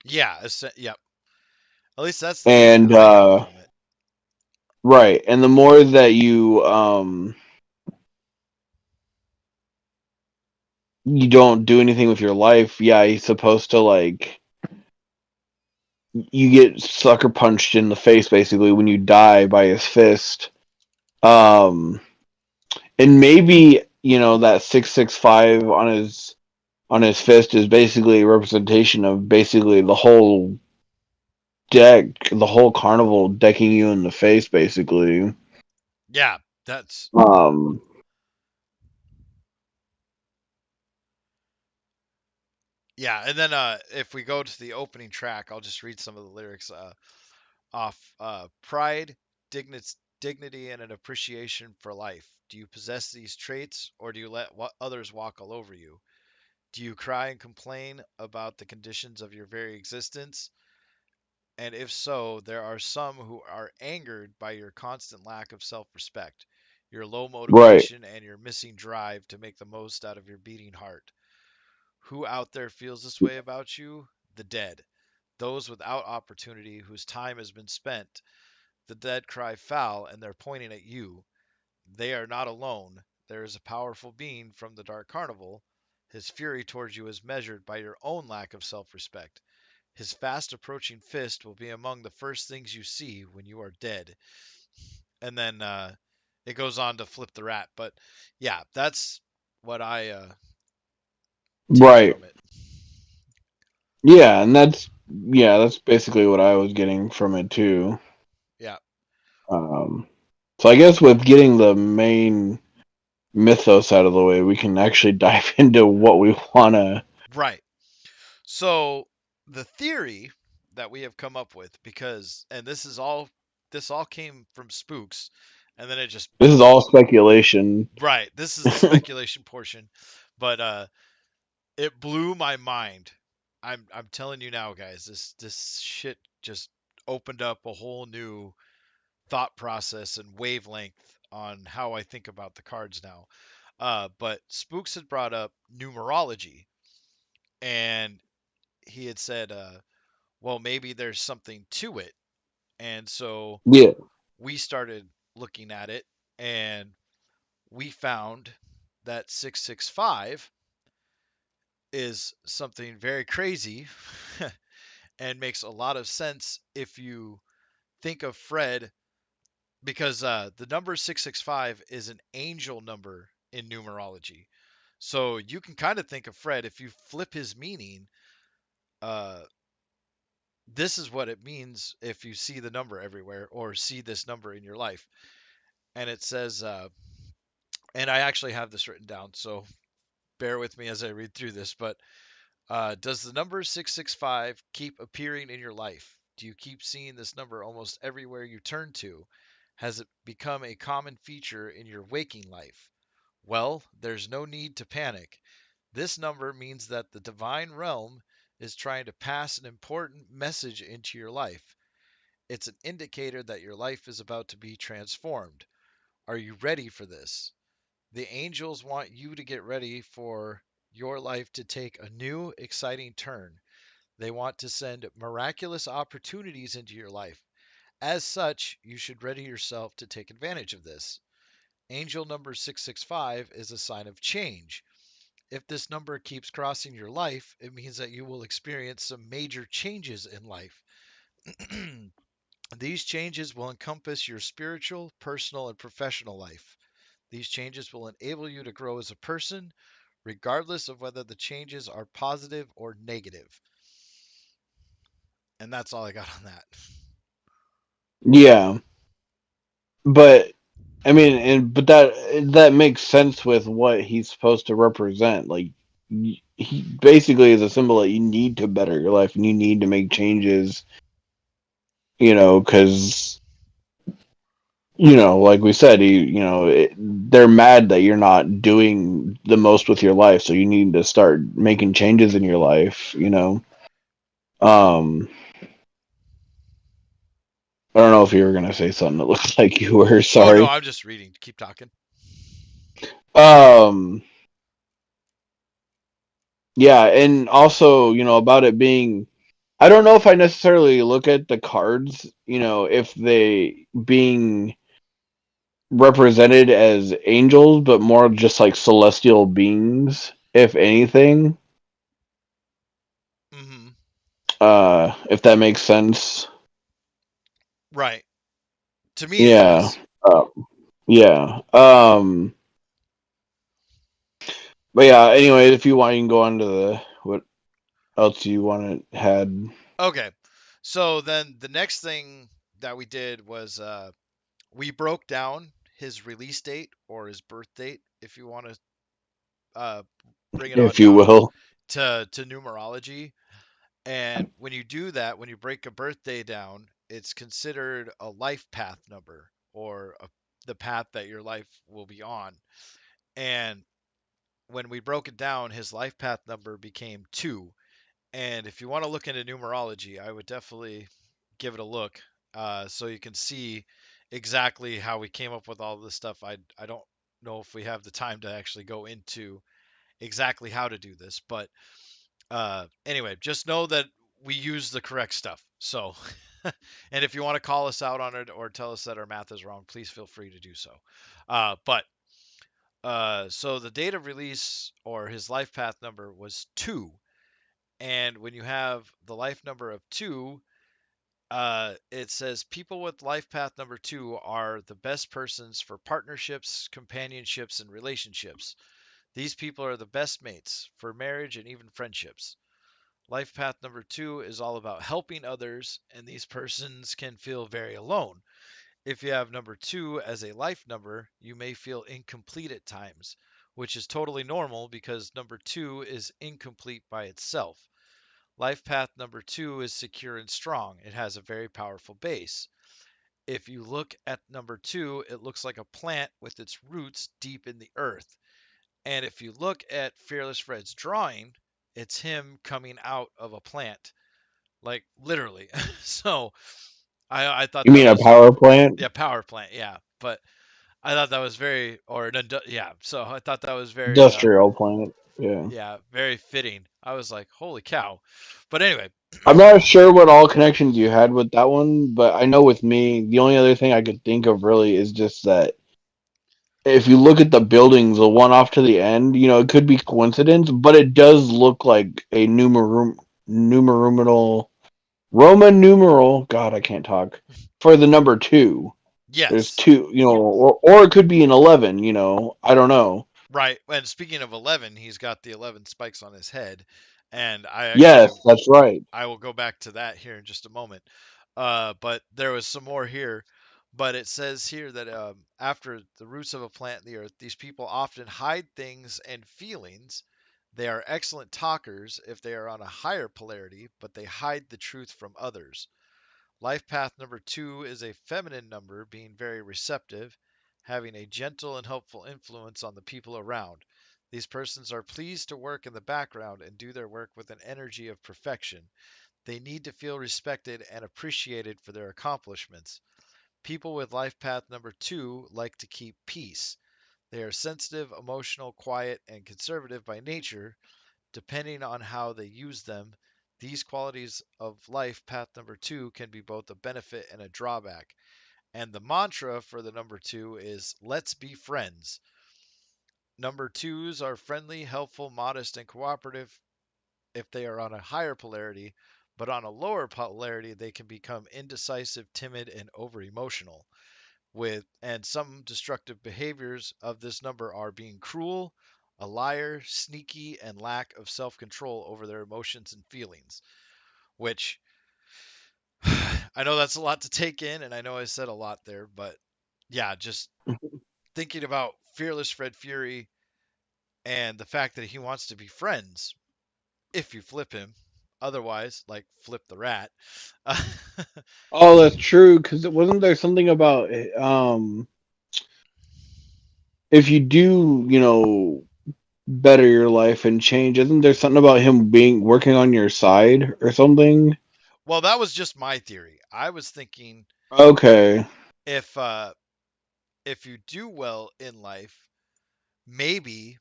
yeah, yep. At least that's the meaning And I got from it. right, and the more that you don't do anything with your life, yeah, he's supposed to like you get sucker punched in the face basically when you die by his fist. Um, and maybe that 665 on his fist is basically a representation of basically the whole carnival decking you in the face, basically. Yeah, that's Um, yeah. And then if we go to the opening track, I'll just read some of the lyrics off. Pride, dignity, and an appreciation for life. Do you possess these traits, or do you let others walk all over you? Do you cry and complain about the conditions of your very existence? And if so, there are some who are angered by your constant lack of self respect, your low right, motivation, and your missing drive to make the most out of your beating heart. Who out there feels this way about you? The dead. Those without opportunity whose time has been spent. The dead cry foul, and they're pointing at you. They are not alone. There is a powerful being from the Dark Carnival. His fury towards you is measured by your own lack of self respect. His fast approaching fist will be among the first things you see when you are dead. And then it goes on to flip the rat. But yeah, that's what I take right, from it. yeah, and that's basically what I was getting from it too. Yeah, Um, so I guess with getting the main mythos out of the way, we can actually dive into what we wanna. right. So the theory that we have come up with, because, and this all came from Spooks, and then it just, This is all speculation. right. This is the speculation portion, but it blew my mind. I'm telling you now, guys. This shit just opened up a whole new thought process and wavelength on how I think about the cards now. But Spooks had brought up numerology, and he had said, well, maybe there's something to it. And so Yeah. we started looking at it and we found that 665 is something very crazy and makes a lot of sense if you think of Fred, because the number 665 is an angel number in numerology. So you can kind of think of Fred, if you flip his meaning, uh, this is what it means if you see the number everywhere or see this number in your life. And it says, and I actually have this written down, so bear with me as I read through this, but does the number 665 keep appearing in your life? Do you keep seeing this number almost everywhere you turn to? Has it become a common feature in your waking life? Well, there's no need to panic. This number means that the divine realm is trying to pass an important message into your life. It's an indicator that your life is about to be transformed. Are you ready for this? The angels want you to get ready for your life to take a new, exciting turn. They want to send miraculous opportunities into your life. As such, you should ready yourself to take advantage of this. Angel number 665 is a sign of change. If this number keeps crossing your life, it means that you will experience some major changes in life. These changes will encompass your spiritual, personal, and professional life. These changes will enable you to grow as a person, regardless of whether the changes are positive or negative. And that's all I got on that. Yeah. But I mean, and but that makes sense with what he's supposed to represent. Like, he basically is a symbol that you need to better your life and you need to make changes. Because like we said, they're mad that you're not doing the most with your life, so you need to start making changes in your life. Um, I don't know if you were gonna say something. It looks like you were. Oh no, Sorry. I'm just reading. Keep talking. Um, yeah, and also, about it being, I don't know if I necessarily look at the cards, if they being represented as angels, but more just like celestial beings, if anything. Hmm. If that makes sense. Right. To me, it Yeah. does. Uh, yeah. But yeah, anyway, if you want, you can go on to what else you want to had. Okay. So then the next thing that we did was we broke down his release date or his birth date, if you want to uh, bring it on If you down will. to numerology. And when you do that, when you break a birthday down, it's considered a life path number or the path that your life will be on. And when we broke it down, his life path number became 2. And if you want to look into numerology, I would definitely give it a look, so you can see exactly how we came up with all this stuff. I don't know if we have the time to actually go into exactly how to do this, but anyway, just know that we use the correct stuff. So, and if you want to call us out on it or tell us that our math is wrong, please feel free to do so. So the date of release or his life path number was 2. And when you have the life number of 2, it says people with life path number 2 are the best persons for partnerships, companionships, and relationships. These people are the best mates for marriage and even friendships. Life path number 2 is all about helping others, and these persons can feel very alone. If you have number 2 as a life number, you may feel incomplete at times, which is totally normal because number 2 is incomplete by itself. Life path number 2 is secure and strong. It has a very powerful base. If you look at number 2, it looks like a plant with its roots deep in the earth. And if you look at Fearless Fred's drawing, it's him coming out of a plant, like literally. So I thought You that mean a was, power plant? yeah, power plant, yeah. But I thought that was very, or an, yeah. So I thought that was very, Industrial plant. Yeah. Yeah, very fitting. I was like, holy cow. But anyway, I'm not sure what all connections you had with that one, but I know with me, the only other thing I could think of really is just that if you look at the buildings, the one off to the end, it could be coincidence, but it does look like a numeral Roman numeral. God, I can't talk for the number two. There's yes. two, or it could be an 11. I don't know. Right. And speaking of 11, he's got the 11 spikes on his head. And I Yes, actually, that's right. I will go back to that here in just a moment. But there was some more here. But it says here that after the roots of a plant in the earth, these people often hide things and feelings. They are excellent talkers if they are on a higher polarity, but they hide the truth from others. Life path number 2 is a feminine number, being very receptive, having a gentle and helpful influence on the people around. These persons are pleased to work in the background and do their work with an energy of perfection. They need to feel respected and appreciated for their accomplishments. People with life path number 2 like to keep peace. They are sensitive, emotional, quiet, and conservative by nature. Depending on how they use them, these qualities of life path number 2 can be both a benefit and a drawback. And the mantra for the number 2 is let's be friends. Number 2s are friendly, helpful, modest, and cooperative if they are on a higher polarity, but on a lower polarity, they can become indecisive, timid, and over emotional. And some destructive behaviors of this number are being cruel, a liar, sneaky, and lack of self control over their emotions and feelings. Which I know that's a lot to take in, and I know I said a lot there, but yeah, just thinking about Fearless Fred Fury and the fact that he wants to be friends if you flip him. Otherwise, like flip the rat. Oh, that's true. Because wasn't there something about if you do, better your life and change? Isn't there something about him being working on your side or something? Well, that was just my theory. I was thinking Okay. if if you do well in life, maybe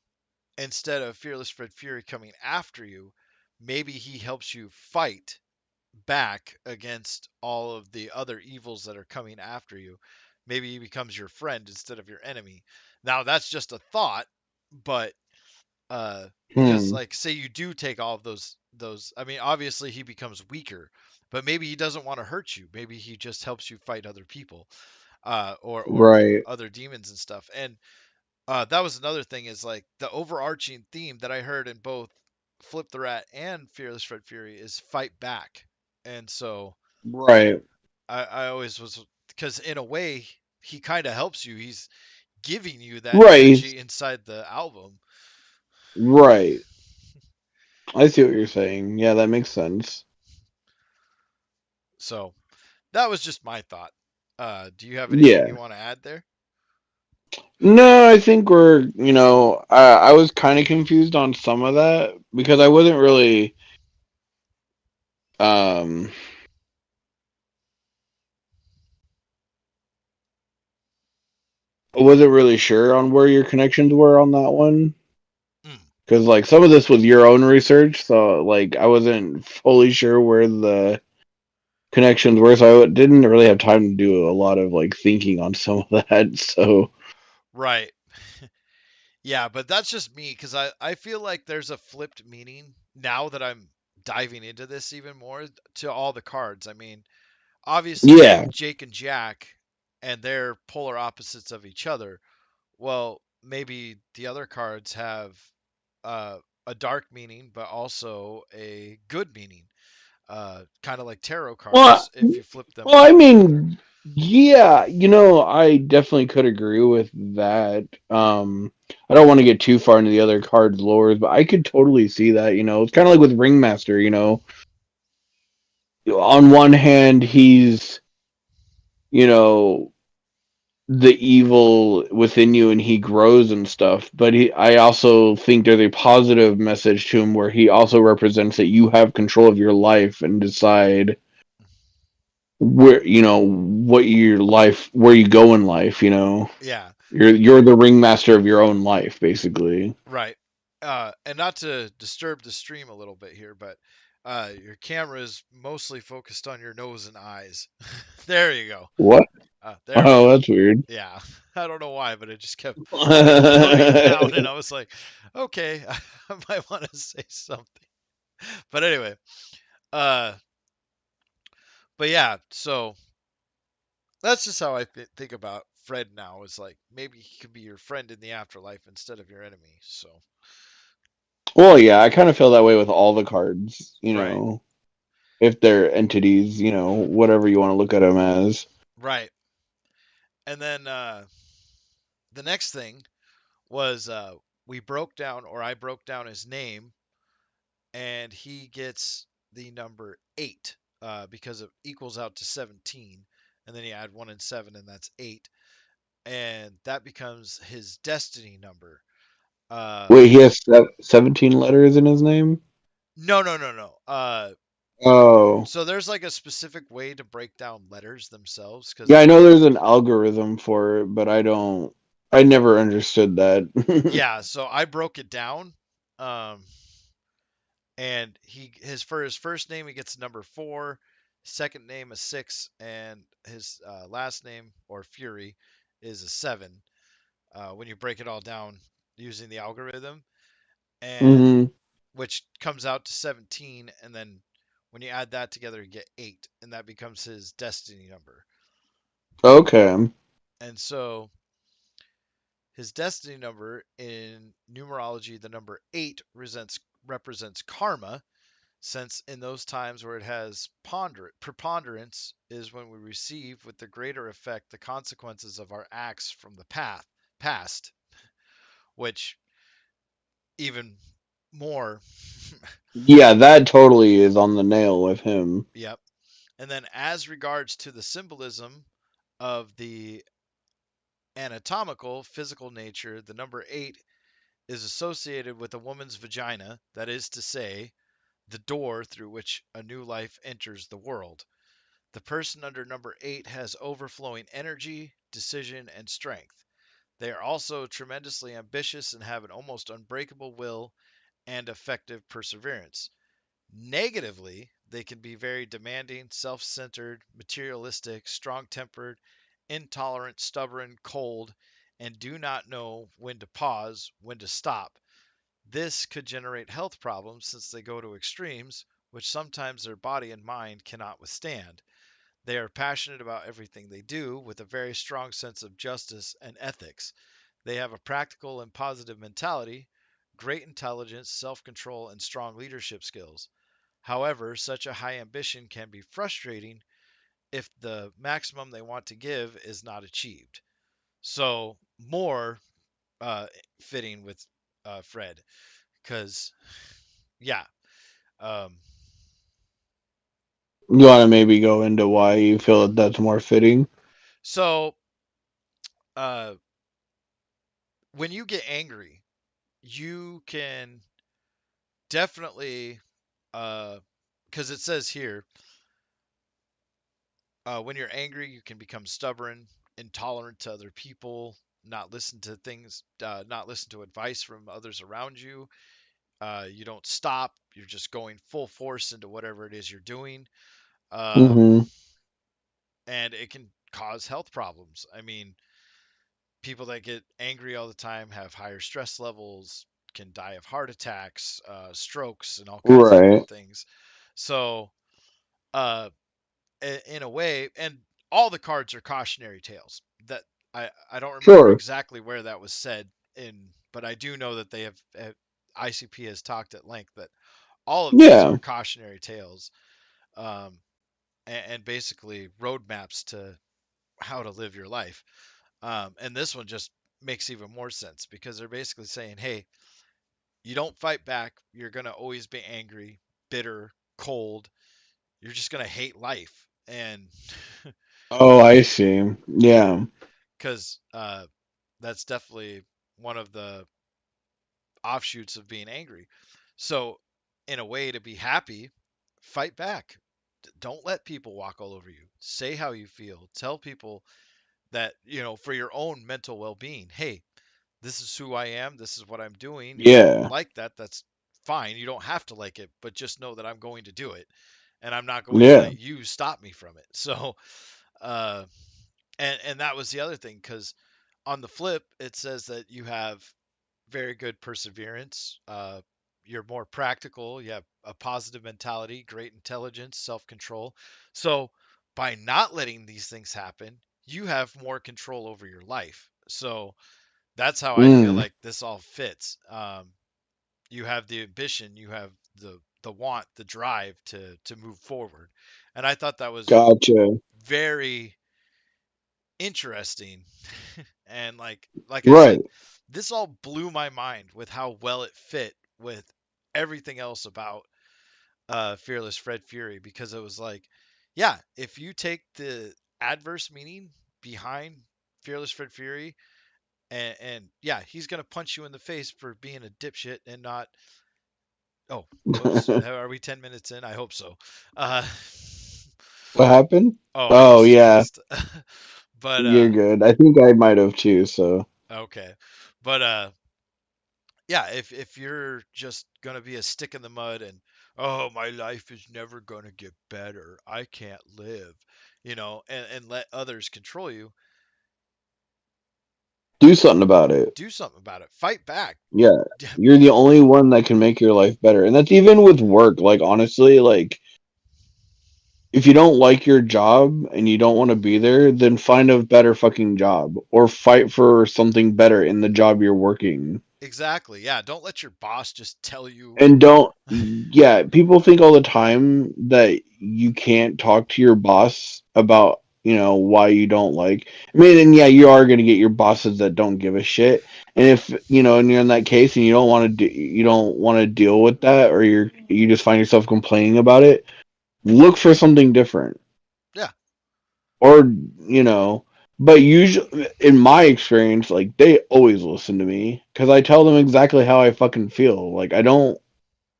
instead of Fearless Fred Fury coming after you, maybe he helps you fight back against all of the other evils that are coming after you. Maybe he becomes your friend instead of your enemy. Now that's just a thought, but because Hmm. like say you do take all of those, I mean obviously he becomes weaker, but maybe he doesn't want to hurt you. Maybe he just helps you fight other people, or Right. other demons and stuff. And that was another thing is like the overarching theme that I heard in both Flip the Rat and Fearless Fred Fury is fight back. And so Right. I always was, because in a way he kind of helps you. He's giving you that Right. energy inside the album. Right. I see what you're saying. Yeah, that makes sense. So that was just my thought. Do you have anything Yeah. you want to add there? No, I think I was kind of confused on some of that because um, I wasn't really sure on where your connections were on that one. Mm, Because like some of this was your own research, so like I wasn't fully sure where the connections were, so I didn't really have time to do a lot of like thinking on some of that. So right. Yeah, but that's just me because I feel like there's a flipped meaning now that I'm diving into this even more to all the cards. I mean, obviously you yeah, have Jake and Jack, and they're polar opposites of each other. Well, maybe the other cards have uh, a dark meaning, but also a good meaning. Kind of like tarot well, cards if you flip them well, I together. mean, yeah, I definitely could agree with that. I don't want to get too far into the other cards' lores, but I could totally see that. It's kind of like with Ringmaster. On one hand, he's you know the evil within you and he grows and stuff, but I also think there's a positive message to him where he also represents that you have control of your life and decide where what your life where you go in life. Yeah, You're the ringmaster of your own life basically. right. and not to disturb the stream a little bit here, but your camera is mostly focused on your nose and eyes. There you go. What? There we Oh, go. that's weird. Yeah, I don't know why, but it just kept going down, and I was like, okay, I might want to say something. But anyway, uh, but yeah, so that's just how I think about Fred now. Is like maybe he could be your friend in the afterlife instead of your enemy. So Well, yeah, I kind of feel that way with all the cards, right, if they're entities, whatever you want to look at them as. right, and then the next thing was we broke down, or I broke down his name, and he gets the number 8 because it equals out to 17, and then you add 1 and 7, and that's 8, and that becomes his destiny number. Uh, Wait, he has 17 letters in his name? no, no, no, no. Oh. So there's like a specific way to break down letters themselves, because Yeah, I know there's an algorithm for it, but I never understood that. yeah, so I broke it down. Um, and for his first name he gets number 4, second name a 6, and his last name or Fury is a 7. When you break it all down using the algorithm, and hmm which comes out to 17, and then when you add that together you get 8, and that becomes his destiny number. Okay. And so his destiny number in numerology, the number 8 represents karma, since in those times where it has preponderance is when we receive with the greater effect the consequences of our acts from the past, which even more. Yeah, that totally is on the nail with him. Yep. And then as regards to the symbolism of the anatomical physical nature, the number 8 is associated with a woman's vagina, that is to say, the door through which a new life enters the world. The person under number 8 has overflowing energy, decision, and strength. They are also tremendously ambitious and have an almost unbreakable will and effective perseverance. Negatively, they can be very demanding, self centered, materialistic, strong tempered, intolerant, stubborn, cold, and do not know when to pause, when to stop. This could generate health problems since they go to extremes, which sometimes their body and mind cannot withstand. They are passionate about everything they do with a very strong sense of justice and ethics. They have a practical and positive mentality, great intelligence, self control, and strong leadership skills. However, such a high ambition can be frustrating if the maximum they want to give is not achieved. So, more uh, fitting with Fred, because, yeah. Um, You want to maybe go into why you feel that that's more fitting? so, uh, when you get angry, you can definitely, because it says here, when you're angry, you can become stubborn, intolerant to other people, not listen to advice from others around you. You don't stop. You're just going full force into whatever it is you're doing. Um, hmm and it can cause health problems. I mean, people that get angry all the time have higher stress levels, can die of heart attacks, strokes, and all kinds of Right. different things. So, uh, in a way, and all the cards are cautionary tales. That I don't remember Sure. exactly where that was said in, but I do know that ICP has talked at length that all of these Yeah. are cautionary tales, um, and basically roadmaps to how to live your life. And this one just makes even more sense because they're basically saying, hey, you don't fight back. You're gonna always be angry, bitter, cold. You're just gonna hate life, and Oh, I see. Yeah. because that's definitely one of the offshoots of being angry. So, in a way to be happy, fight back. Don't let people walk all over you. Say how you feel. Tell people that, for your own mental well being, hey, This is who I am. This is what I'm doing. If you don't Yeah. like that, that's fine. You don't have to like it, but just know that I'm going to do it, and I'm not going to Yeah. let you stop me from it. So, uh, and that was the other thing, because on the flip, it says that you have very good perseverance. You're more practical. You have a positive mentality, great intelligence, self control. So, by not letting these things happen, you have more control over your life. So, that's how I feel Mm, like this all fits. You have the ambition, you have the want, the drive to move forward, and I thought that was gotcha. very interesting. And like I said, Right. this all blew my mind with how well it fit with everything else about Fearless Fred Fury, because it was like, yeah, if you take the adverse meaning behind Fearless Fred Fury, and yeah, he's gonna punch you in the face for being a dipshit and not. Oh, whoops. Are we 10 minutes in? I hope so. Uh, What happened? oh, I Oh just yeah, sneezed. But you're good. I think I might have too. So okay. But yeah, if you're just gonna be a stick in the mud and, oh, my life is never gonna get better. I can't live, and let others control you. do something about it. Do something about it. Fight back. Yeah, you're the only one that can make your life better, and that's even with work. Like honestly, like if you don't like your job and you don't want to be there, then find a better fucking job or fight for something better in the job you're working. Exactly. Yeah. Don't let your boss just tell you. And don't, yeah, people think all the time that you can't talk to your boss about, why you don't like. I mean, and yeah, you are going to get your bosses that don't give a shit. And if, and you're in that case and you don't want to deal with that, or you just find yourself complaining about it, look for something different. Yeah. Or, you know, but usually in my experience, like they always listen to me because I tell them exactly how I fucking feel. Like I don't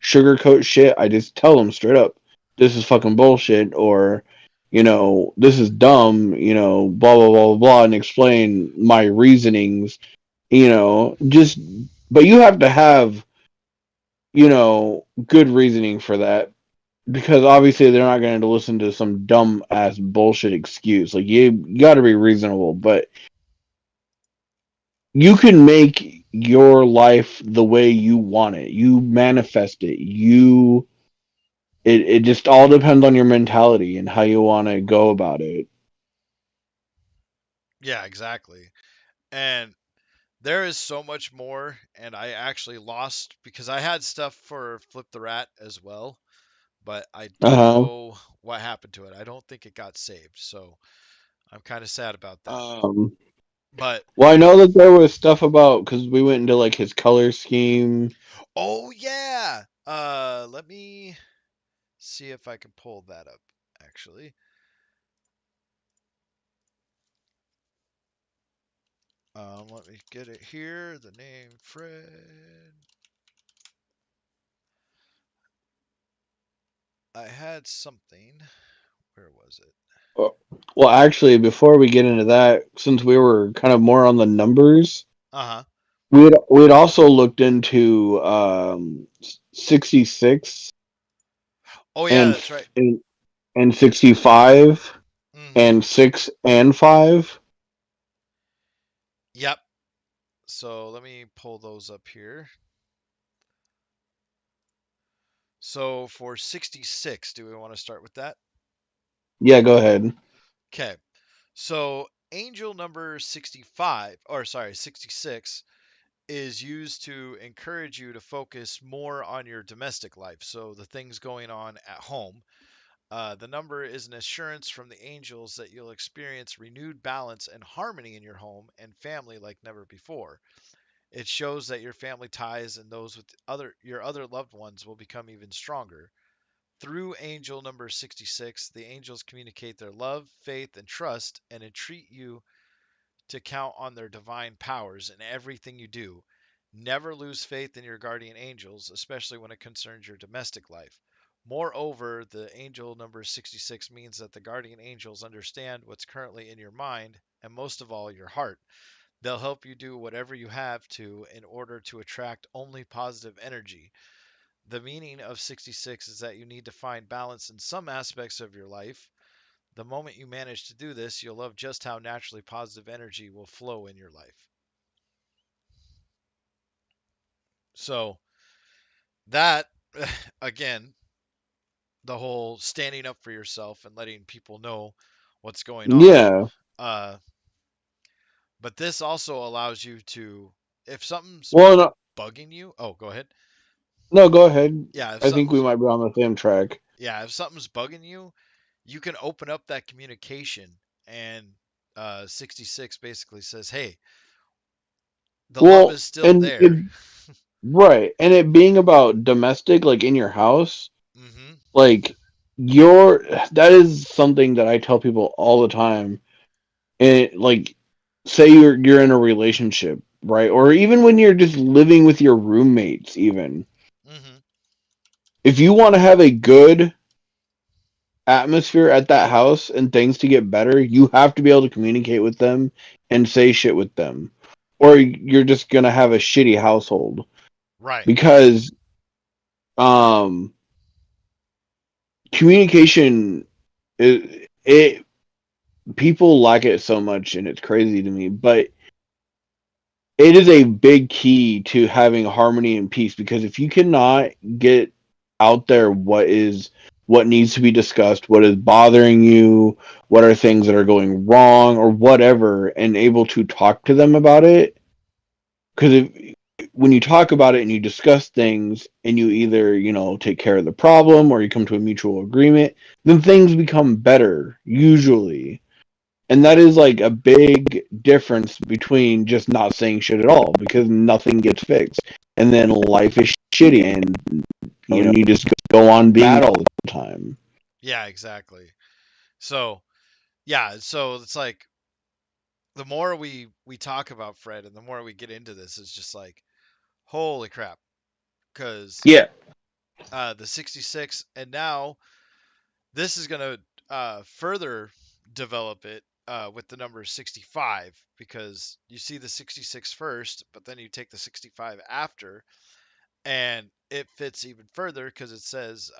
sugarcoat shit. I just tell them straight up, this is fucking bullshit, or this is dumb. Blah blah blah blah blah, and explain my reasonings. Just but you have to have good reasoning for that because obviously they're not going to listen to some dumb ass bullshit excuse. Like you got to be reasonable, but you can make your life the way you want it. You manifest it. It just all depends on your mentality and how you want to go about it. Yeah. Exactly. And there is so much more, and I actually lost because I had stuff for Flip the Rat as well, but I don't Uh know what happened to it. I don't think it got saved, so I'm kind of sad about that. huh. But Well, I know that there was stuff about because we went into like his color scheme. oh yeah, let me see if I can pull that up. Actually, let me get it here. The name Fred. I had something. Where was it? Uh, Well, actually, before we get into that, since we were kind of more on the numbers, Uh huh. we'd also looked into 66 Oh yeah, and that's right. 65 Mm-hmm. and 6 and 5. Yep. So let me pull those up here. So for 66, do we want to start with that? Yeah, go ahead. Okay. So angel number 65, or sorry, 66, is used to encourage you to focus more on your domestic life. So the things going on at home. The number is an assurance from the angels that you'll experience renewed balance and harmony in your home and family like never before. It shows that your family ties and those with your other loved ones will become even stronger. Through angel number 66, the angels communicate their love, faith, and trust and entreat you to count on their divine powers in everything you do. Never lose faith in your guardian angels, especially when it concerns your domestic life. Moreover, the angel number 66 means that the guardian angels understand what's currently in your mind and most of all your heart. They'll help you do whatever you have to in order to attract only positive energy. The meaning of 66 is that you need to find balance in some aspects of your life. The moment you manage to do this, you'll love just how naturally positive energy will flow in your life. So, that, again, the whole standing up for yourself and letting people know what's going on. Yeah. Uh, but this also allows you to, if something's Well, no, bugging you, oh, go ahead. no, go ahead. Yeah, if I think we something's might be on the same track. yeah, if something's bugging you, you can open up that communication, and 66 basically says, "Hey, the love Well, is still and there." it, right, and it being about domestic, like in your house, Hmm. like your that is something that I tell people all the time. And like, say you're in a relationship, right, or even when you're just living with your roommates, even Hmm. if you want to have a good atmosphere at that house and things to get better, you have to be able to communicate with them and say shit with them, or you're just gonna have a shitty household Right. because um communication it people lack it so much and it's crazy to me, but it is a big key to having harmony and peace because if you cannot get out there what needs to be discussed, what is bothering you, what are things that are going wrong or whatever, and able to talk to them about it, because if when you talk about it and you discuss things and you either take care of the problem or you come to a mutual agreement, then things become better usually. And that is like a big difference between just not saying shit at all because nothing gets fixed. And then life is shitty and you just go on being mad all the time. Yeah, exactly. So, yeah, so it's like the more we talk about Fred and the more we get into this, it's just like, holy crap, because Yeah. the 66, and now this is going to further develop it with the number 65, because you see the 66 first, but then you take the 65 after, and it fits even further because it says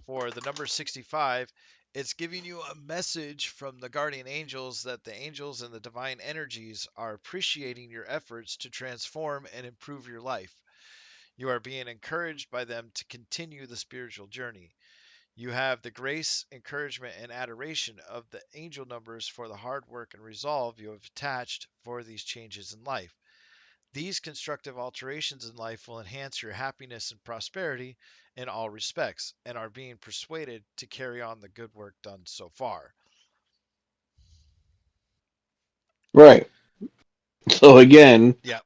for the number 65, it's giving you a message from the guardian angels that the angels and the divine energies are appreciating your efforts to transform and improve your life. You are being encouraged by them to continue the spiritual journey. You have the grace, encouragement, and adoration of the angel numbers for the hard work and resolve you have attached for these changes in life. These constructive alterations in life will enhance your happiness and prosperity in all respects, and are being persuaded to carry on the good work done so far. Right. So again, Yeah,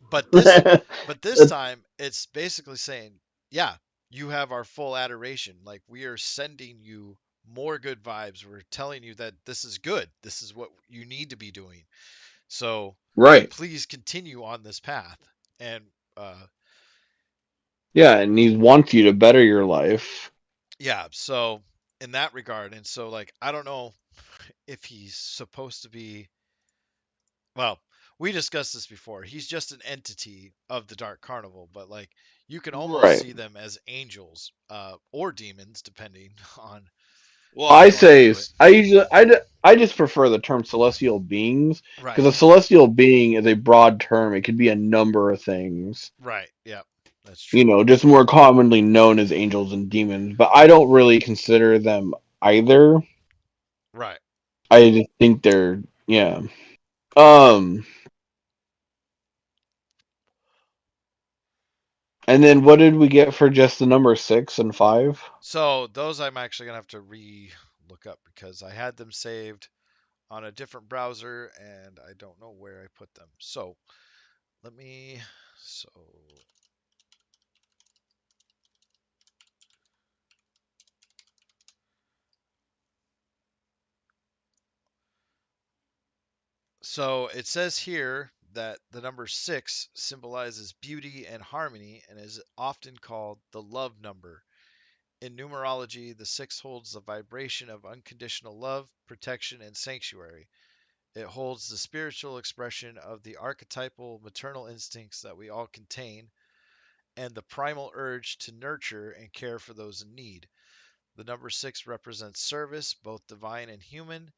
but this but this time it's basically saying, yeah, you have our full adoration. Like, we are sending you more good vibes. We're telling you that this is good. This is what you need to be doing. So right. please continue on this path. And Yeah, and he wants you to better your life. yeah, so in that regard, and so like I don't know if he's supposed to be, well, we discussed this before. He's just an entity of the Dark Carnival, but like you can almost Right. see them as angels or demons, depending on Well, how I you want to say view it. I just prefer the term celestial beings because Right, a celestial being is a broad term. It could be a number of things. right, yeah, that's true. Just more commonly known as angels and demons, but I don't really consider them either. Right. I just think they're yeah. Um and then what did we get for just the number 6 and 5? So those I'm actually gonna have to look up because I had them saved on a different browser and I don't know where I put them. So let me. So so it says here that the number 6 symbolizes beauty and harmony and is often called the love number. In numerology, the 6 holds the vibration of unconditional love, protection, and sanctuary. It holds the spiritual expression of the archetypal maternal instincts that we all contain and the primal urge to nurture and care for those in need. The number 6 represents service, both divine and human.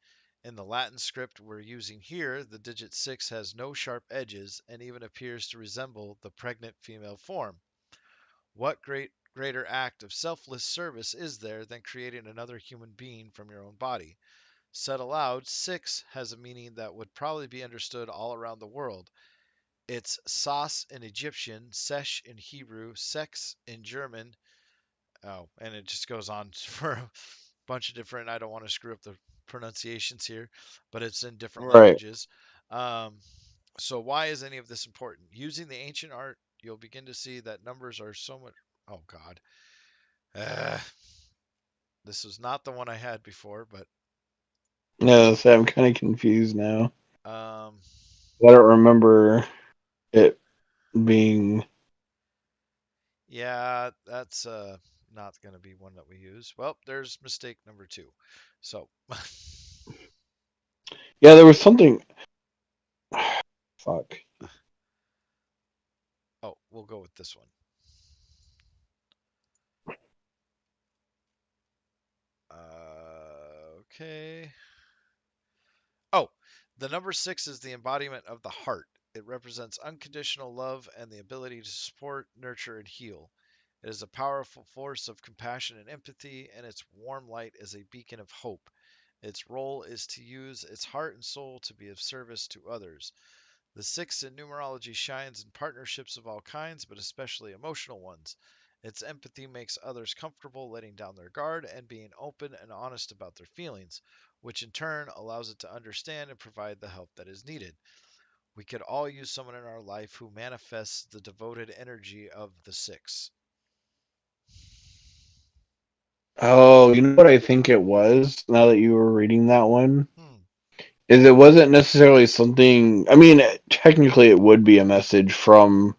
In the Latin script we're using here, the digit 6 has no sharp edges and even appears to resemble the pregnant female form. What greater act of selfless service is there than creating another human being from your own body? Said aloud, 6 has a meaning that would probably be understood all around the world. It's sas in Egyptian, sesh in Hebrew, sex in German. Oh, and it just goes on for a bunch of different, I don't want to screw up the pronunciations here, but it's in different Right. languages. Um, so, why is any of this important? Using the ancient art, you'll begin to see that numbers are so much. Oh, God. Uh, this was not the one I had before, but No, so I'm kind of confused now. um, I don't remember it being. yeah, that's not going to be one that we use. Well, there's mistake number two. So, Yeah, there was something. Fuck. oh, we'll go with this one. Okay. Oh, the number 6 is the embodiment of the heart. It represents unconditional love and the ability to support, nurture, and heal. It is a powerful force of compassion and empathy, and its warm light is a beacon of hope. Its role is to use its heart and soul to be of service to others. The 6 in numerology shines in partnerships of all kinds, but especially emotional ones. Its empathy makes others comfortable letting down their guard and being open and honest about their feelings, which in turn allows it to understand and provide the help that is needed. We could all use someone in our life who manifests the devoted energy of the 6. Oh, you know what I think it was. Now that you were reading that one, Hmm. is it wasn't necessarily something. I mean, technically, it would be a message from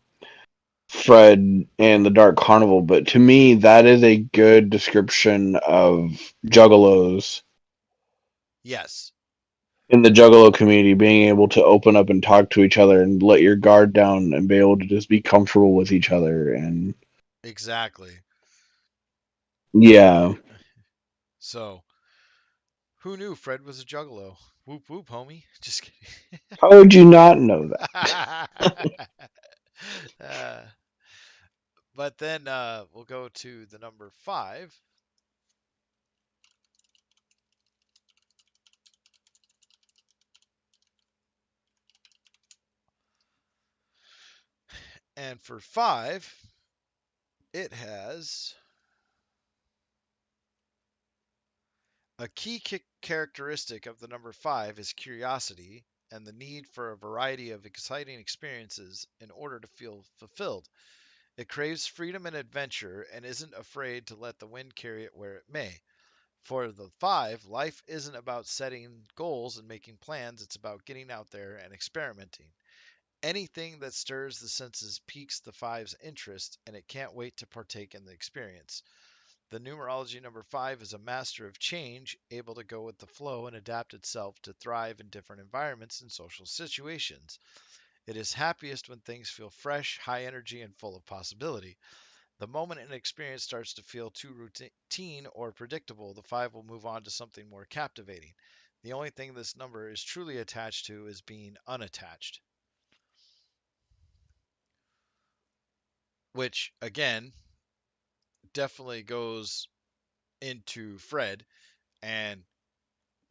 Fred and the Dark Carnival, but to me, that is a good description of juggalos Yes, in the juggalo community, being able to open up and talk to each other and let your guard down and be able to just be comfortable with each other. And exactly. yeah, So, who knew Fred was a juggalo? Whoop whoop, homie. Just kidding. how would you not know that? uh, but then we'll go to the number 5. And for 5, it has a key characteristic of the number 5 is curiosity and the need for a variety of exciting experiences in order to feel fulfilled. It craves freedom and adventure and isn't afraid to let the wind carry it where it may. For the 5, life isn't about setting goals and making plans, it's about getting out there and experimenting. Anything that stirs the senses piques the 5's interest, and it can't wait to partake in the experience. The numerology number 5 is a master of change, able to go with the flow and adapt itself to thrive in different environments and social situations. It is happiest when things feel fresh, high energy, and full of possibility. The moment an experience starts to feel too routine or predictable, the 5 will move on to something more captivating. The only thing this number is truly attached to is being unattached, which again definitely goes into Fred and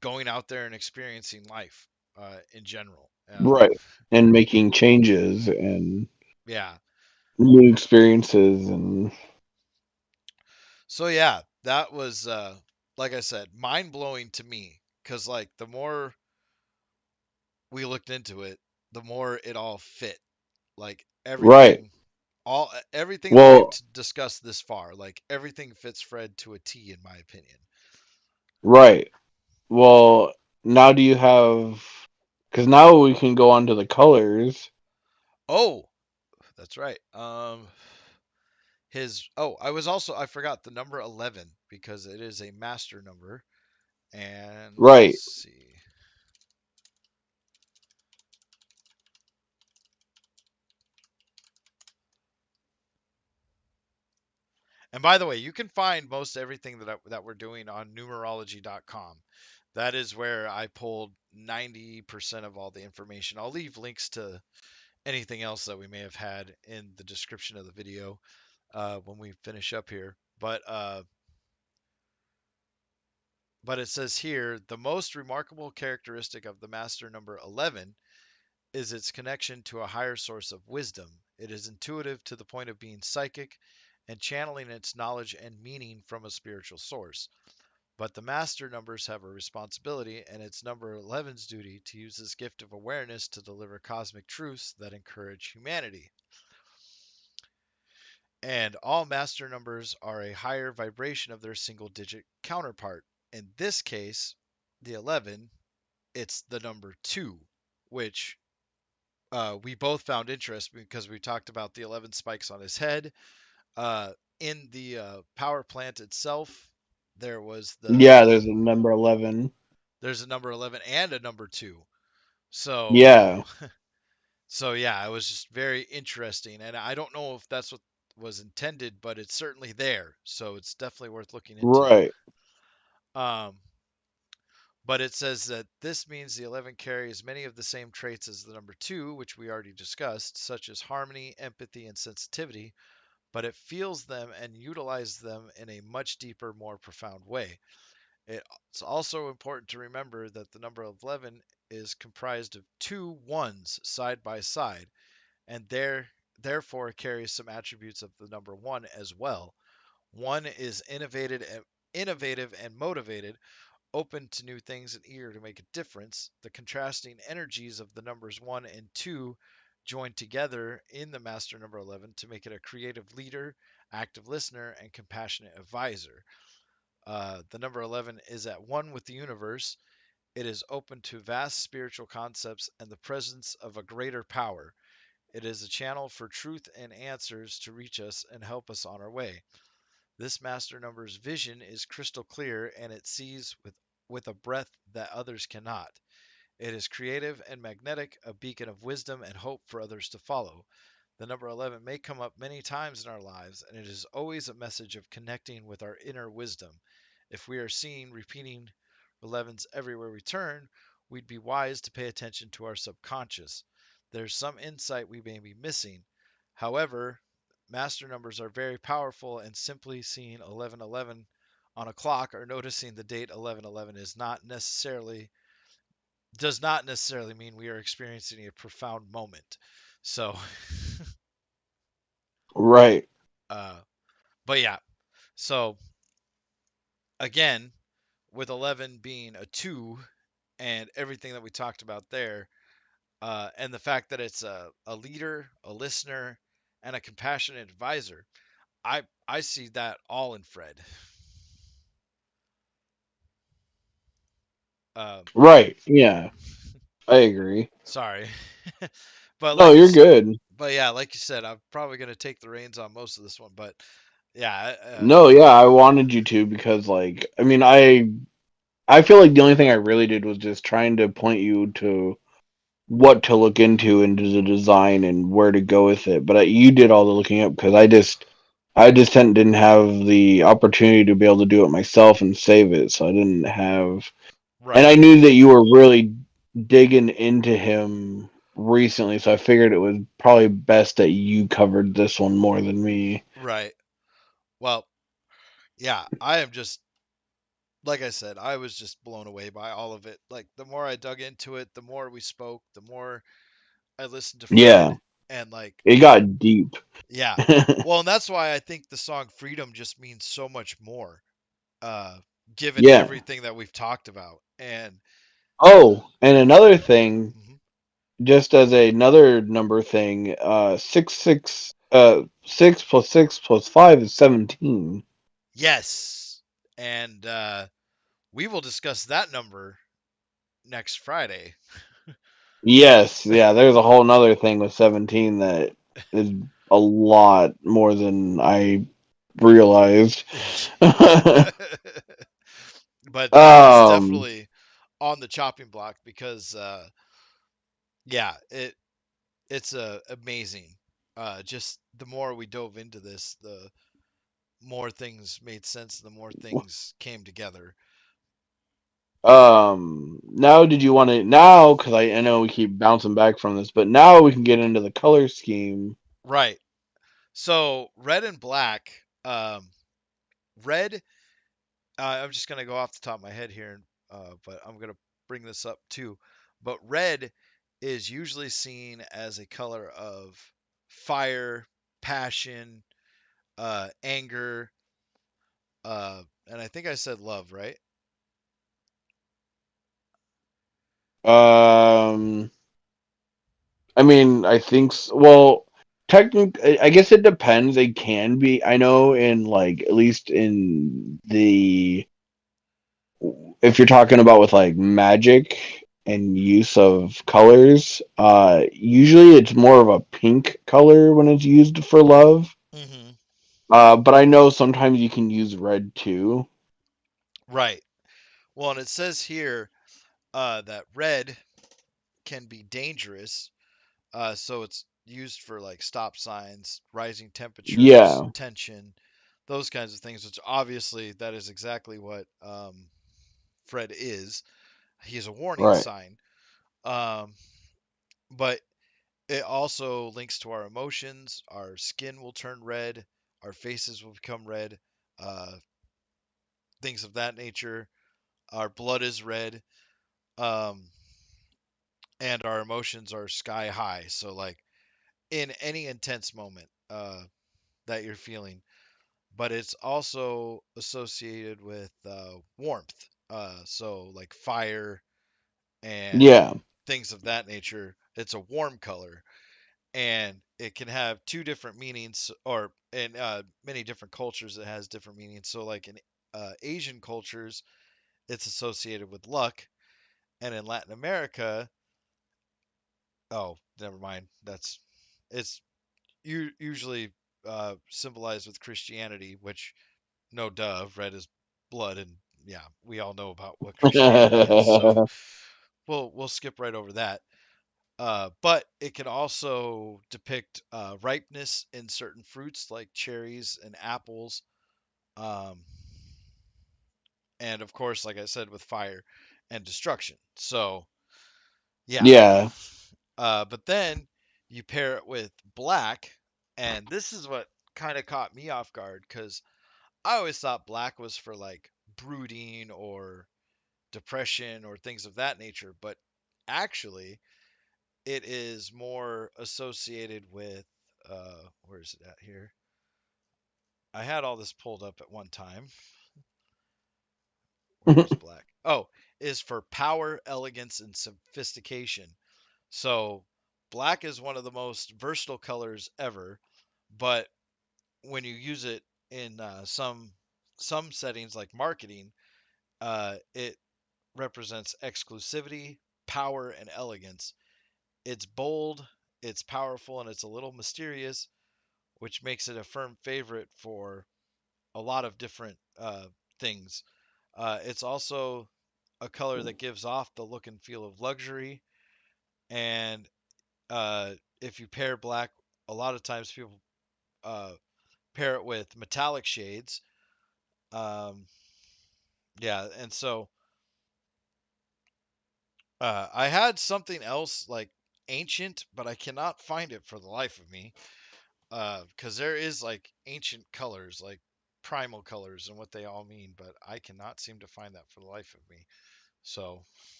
going out there and experiencing life in general. Right. And making changes and Yeah. new experiences and So yeah, that was like I said, mind blowing to me because like the more we looked into it, the more it all fit. Like right. everything that we've Well, discussed this far, like everything fits Fred to a T in my opinion. right. Well, now do you have because now we can go on to the colors. Oh, that's right. I forgot the number 11 because it is a master number. And let's Right. see. And by the way, you can find most everything that we're doing on numerology.com. That is where I pulled 90% of all the information. I'll leave links to anything else that we may have had in the description of the video when we finish up here. But it says here the most remarkable characteristic of the master number 11 is its connection to a higher source of wisdom. It is intuitive to the point of being psychic and channeling its knowledge and meaning from a spiritual source. But the master numbers have a responsibility, and it's number 11's duty to use this gift of awareness to deliver cosmic truths that encourage humanity. And all master numbers are a higher vibration of their single digit counterpart. In this case, the 11, it's the number 2, which we both found interesting because we talked about the 11 spikes on his head. In the power plant itself, there was Yeah, there's a number 11. there's a number 11 and a number 2. So Yeah, so yeah, it was just very interesting, and I don't know if that's what was intended, but it's certainly there. So it's definitely worth looking into. right. Um, but it says that this means the 11 carries many of the same traits as the number 2, which we already discussed, such as harmony, empathy, and sensitivity, but it feels them and utilizes them in a much deeper, more profound way. It's also important to remember that the number 11 is comprised of two ones side by side, and therefore carries some attributes of the number 1 as well. One is innovative and motivated, open to new things and eager to make a difference. The contrasting energies of the numbers 1 and 2 join together in the master number 11 to make it a creative leader, active listener, and compassionate advisor. The number 11 is at one with the universe. It is open to vast spiritual concepts and the presence of a greater power. It is a channel for truth and answers to reach us and help us on our way. This master number's vision is crystal clear and it sees with a breadth that others cannot. It is creative and magnetic, a beacon of wisdom and hope for others to follow. The number 11 may come up many times in our lives, and it is always a message of connecting with our inner wisdom. If we are seeing repeating 11s everywhere we turn, we'd be wise to pay attention to our subconscious. There's some insight we may be missing. However, master numbers are very powerful, and simply seeing 1111 on a clock or noticing the date 1111 does not necessarily mean we are experiencing a profound moment. So, Right. uh, but yeah. So again, with 11 being a 2 and everything that we talked about there, and the fact that it's a leader, a listener, and a compassionate advisor, I see that all in Fred. Um, Right. Yeah, I agree. sorry, but No, you're good. but yeah, like you said, I'm probably gonna take the reins on most of this one. But yeah, No, yeah, I wanted you to because like I mean I feel like the only thing I really did was just trying to point you to what to look into and the design and where to go with it. But you did all the looking up because I just didn't have the opportunity to be able to do it myself and save it, so I didn't have. And right, I knew that you were really digging into him recently, so I figured it was probably best that you covered this one more than me. right. Well, yeah, I am just like I said, I was just blown away by all of it. Like the more I dug into it, the more we spoke, the more I listened to Yeah, Fred, and like, it got deep. yeah. Well, and that's why I think the song Freedom just means so much more, uh, given Yeah. everything that we've talked about. And Oh, and another thing, mhm, just as another number thing, 6 plus 6 plus 5 is 17. yes, and we will discuss that number next Friday. Yes, yeah, there's a whole nother thing with 17 that is a lot more than I realized. But that is um, definitely on the chopping block because yeah, it's amazing. Just the more we dove into this, more things made sense, the more things came together. Now did you want to now? Because I know we keep bouncing back from this, but now we can get into the color scheme. Right. So red and black. Red. I'm just gonna go off the top of my head here, but I'm gonna bring this up too. But red is usually seen as a color of fire, passion, anger, and I think I said love, right? Um, I mean, I think well, technically, I guess it depends. It can be. I know in like at least in the if you're talking about with like magic and use of colors, usually it's more of a pink color when it's used for love. Hmm. But I know sometimes you can use red too. Right. Well, and it says here that red can be dangerous. So it's used for like stop signs, rising temperatures, Yeah, tension, those kinds of things. Which obviously that is exactly what Fred is. He's a warning right. sign. Um, but it also links to our emotions. Our skin will turn red. Our faces will become red. Uh, things of that nature. Our blood is red. Um, and our emotions are sky high. So like in any intense moment that you're feeling, but it's also associated with warmth. So like fire and Yeah, things of that nature. It's a warm color, and it can have two different meanings, or in many different cultures, it has different meanings. So like in Asian cultures, it's associated with luck, and in Latin America, oh, never mind. That's it's usually symbolized with Christianity, which no duh, red is blood, and yeah, we all know about what Christianity is, so we'll skip right over that. But it can also depict ripeness in certain fruits like cherries and apples, um, and of course, like I said, with fire and destruction. So yeah, yeah. but then you pair it with black, and this is what kind of caught me off guard because I always thought black was for like brooding or depression or things of that nature, but actually it is more associated with where is it at here? I had all this pulled up at one time. Where is black? Oh, is for power, elegance, and sophistication. So black is one of the most versatile colors ever, but when you use it in some settings like marketing, it represents exclusivity, power, and elegance. It's bold, it's powerful, and it's a little mysterious, which makes it a firm favorite for a lot of different things. It's also a color that gives off the look and feel of luxury. And if you pair black, a lot of times people uh, pair it with metallic shades. Um, yeah, and so I had something else like ancient, but I cannot find it for the life of me. Because there is like ancient colors, like primal colors, and what they all mean, but I cannot seem to find that for the life of me. So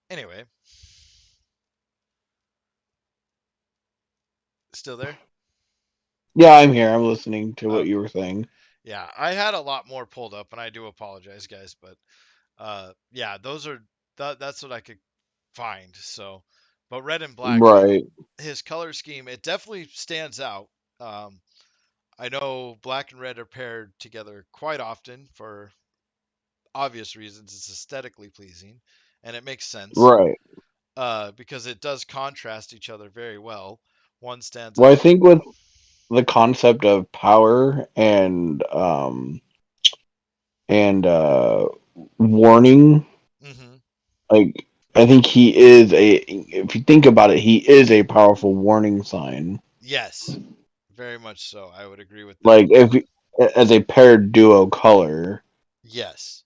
anyway, still there? Yeah, I'm here. I'm listening to what you Okay. were saying. Yeah, I had a lot more pulled up, and I do apologize, guys, but yeah, those are that's what I could find. So, but red and black, Right. his color scheme, it definitely stands out. Um, I know black and red are paired together quite often for obvious reasons. It's aesthetically pleasing, and it makes sense Right. because it does contrast each other very well. One stands Well, I out. think with the concept of power and warning, Hmm. like I think he is a. If you think about it, he is a powerful warning sign. Yes, Very much so. I would agree with that. Like as a paired duo color. Yes.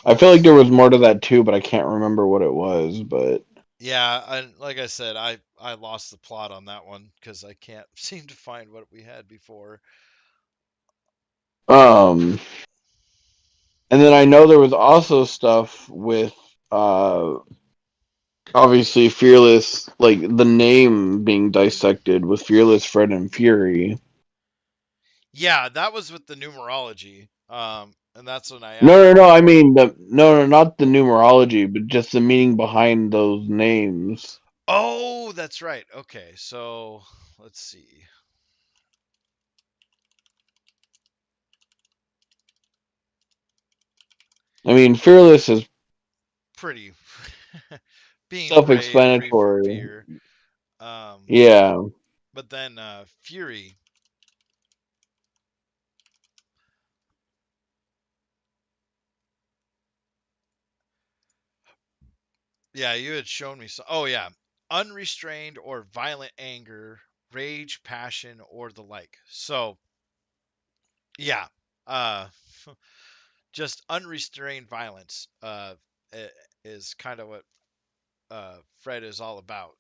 I feel like Yes. there was more to that too, but I can't remember what it was. But Yeah, and like I said, I lost the plot on that one because I can't seem to find what we had before. um, and then I know there was also stuff with obviously Fearless, like the name being dissected with Fearless, Fred, and Fury. Yeah, that was with the numerology. And that's when I No, no, asked. no. I mean, no, not the numerology, but just the meaning behind those names. Oh, that's right. Okay, so let's see. I mean, Fearless is Pretty being brave, free from self-explanatory. fear. Um, Yeah, but then Fury. Yeah, you had shown me some. Oh yeah, unrestrained or violent anger, rage, passion, or the like. So yeah, uh, just unrestrained violence is kind of what Fred is all about,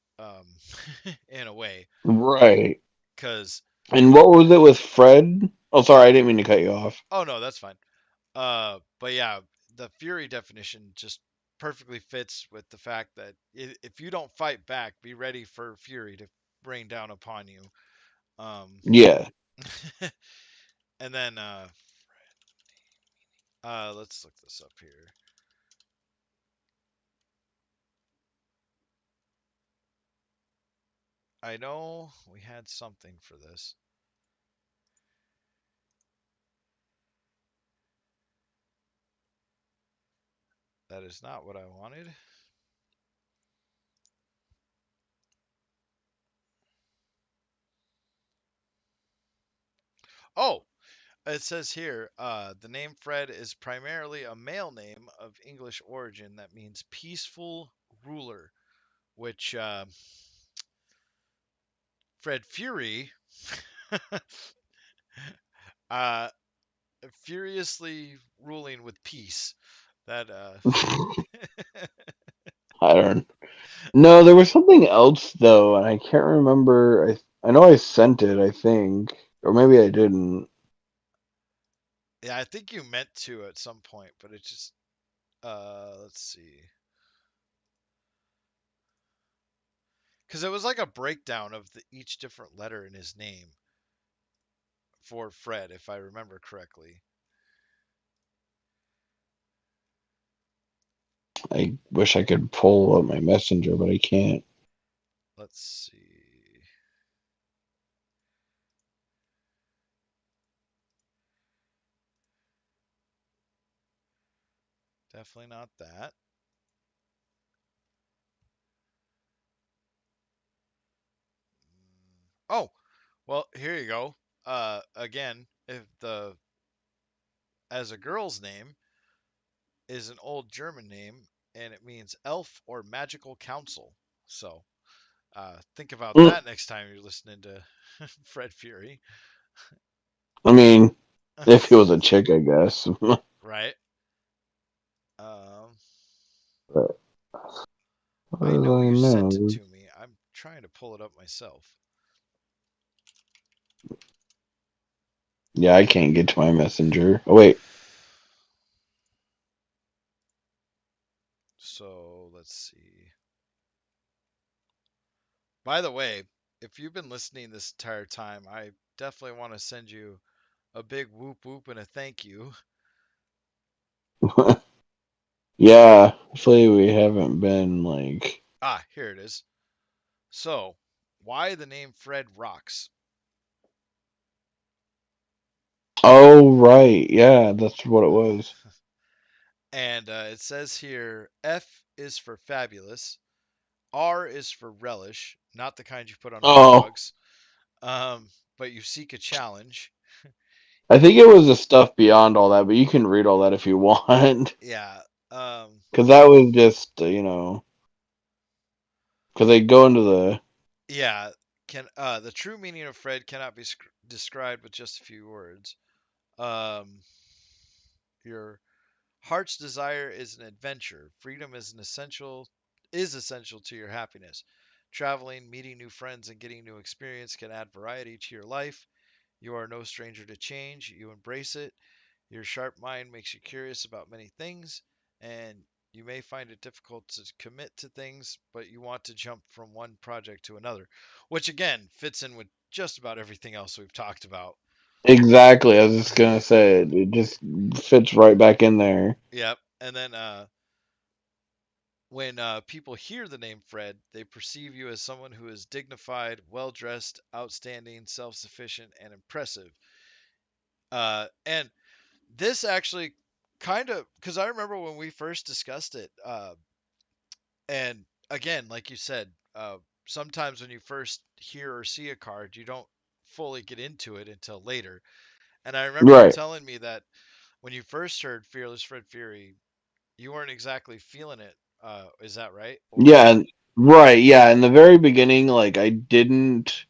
in a way. right. Because And what was it with Fred? Oh, sorry, I didn't mean to cut you off. oh no, that's fine. But yeah, the Fury definition just perfectly fits with the fact that if you don't fight back, be ready for Fury to rain down upon you. Um, Yeah. and then let's look this up here. I know we had something for this. That is not what I wanted. Oh, it says here, the name Fred is primarily a male name of English origin that means peaceful ruler, which Fred Fury, uh, furiously ruling with peace. That I don't. No, there was something else though, and I can't remember. I know I sent it. I think, or maybe I didn't. yeah, I think you meant to at some point, but it just let's see, because it was like a breakdown of each different letter in his name for Fred, if I remember correctly. I wish I could pull up my messenger, but I can't. Let's see. Definitely not that. Oh, well, here you go. Again, if the as a girl's name is an old German name and it means elf or magical council. So, think about Mm, that next time you're listening to Fred Fury. I mean, if he was a chick, I guess. Right? Um, But what I do know I you sent it know? to me. I'm trying to pull it up myself. Yeah, I can't get to my messenger. Oh wait, So, let's see. By the way, if you've been listening this entire time, I definitely want to send you a big whoop whoop and a thank you. yeah. Hopefully we haven't been like. Ah, here it is. So, why the name Fred Rocks? Oh right, yeah, that's what it was. And it says here F is for fabulous, R is for relish, not the kind you put on hot Oh, dogs, but you seek a challenge. I think it was the stuff beyond all that, but you can read all that if you want, Yeah, um, because that was just because they go into the yeah. Can the true meaning of Fred cannot be described with just a few words. Um, your heart's desire is an adventure. Freedom is essential to your happiness. Traveling, meeting new friends, and getting new experience can add variety to your life. You are no stranger to change. You embrace it. Your sharp mind makes you curious about many things, and you may find it difficult to commit to things, but you want to jump from one project to another, which again fits in with just about everything else we've talked about. Exactly. I was just gonna say it just fits right back in there. Yep. And then when people hear the name Fred, they perceive you as someone who is dignified, well dressed, outstanding, self sufficient, and impressive. And this actually kind of, because I remember when we first discussed it, and again, like you said, sometimes when you first hear or see a card, you don't fully get into it until later. And I remember you Right. telling me that when you first heard Fearless Fred Fury, you weren't exactly feeling it. Is that right? Or Yeah. Right. Yeah. In the very beginning, like I didn't.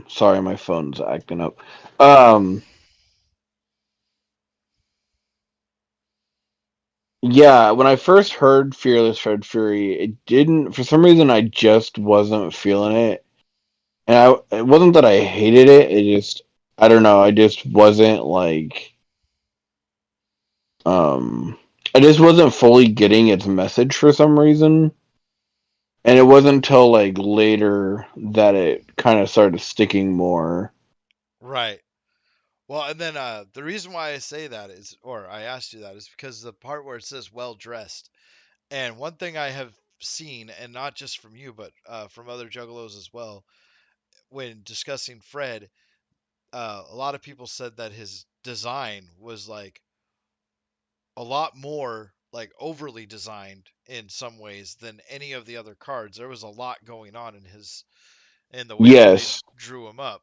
Sorry, my phone's acting up. Um. Yeah, when I first heard Fearless Fred Fury, it didn't, for some reason, I just wasn't feeling it. And it wasn't that I hated it, it just, I don't know, I just wasn't like, um, I just wasn't fully getting its message for some reason. And it wasn't until like later that it kind of started sticking more. right. Well, and then the reason why I say that is, or I asked you that, is because the part where it says well dressed. And one thing I have seen, and not just from you, but from other juggalos as well, when discussing Fred, a lot of people said that his design was like a lot more like overly designed in some ways than any of the other cards. There was a lot going on in the way that they Yes. drew him up.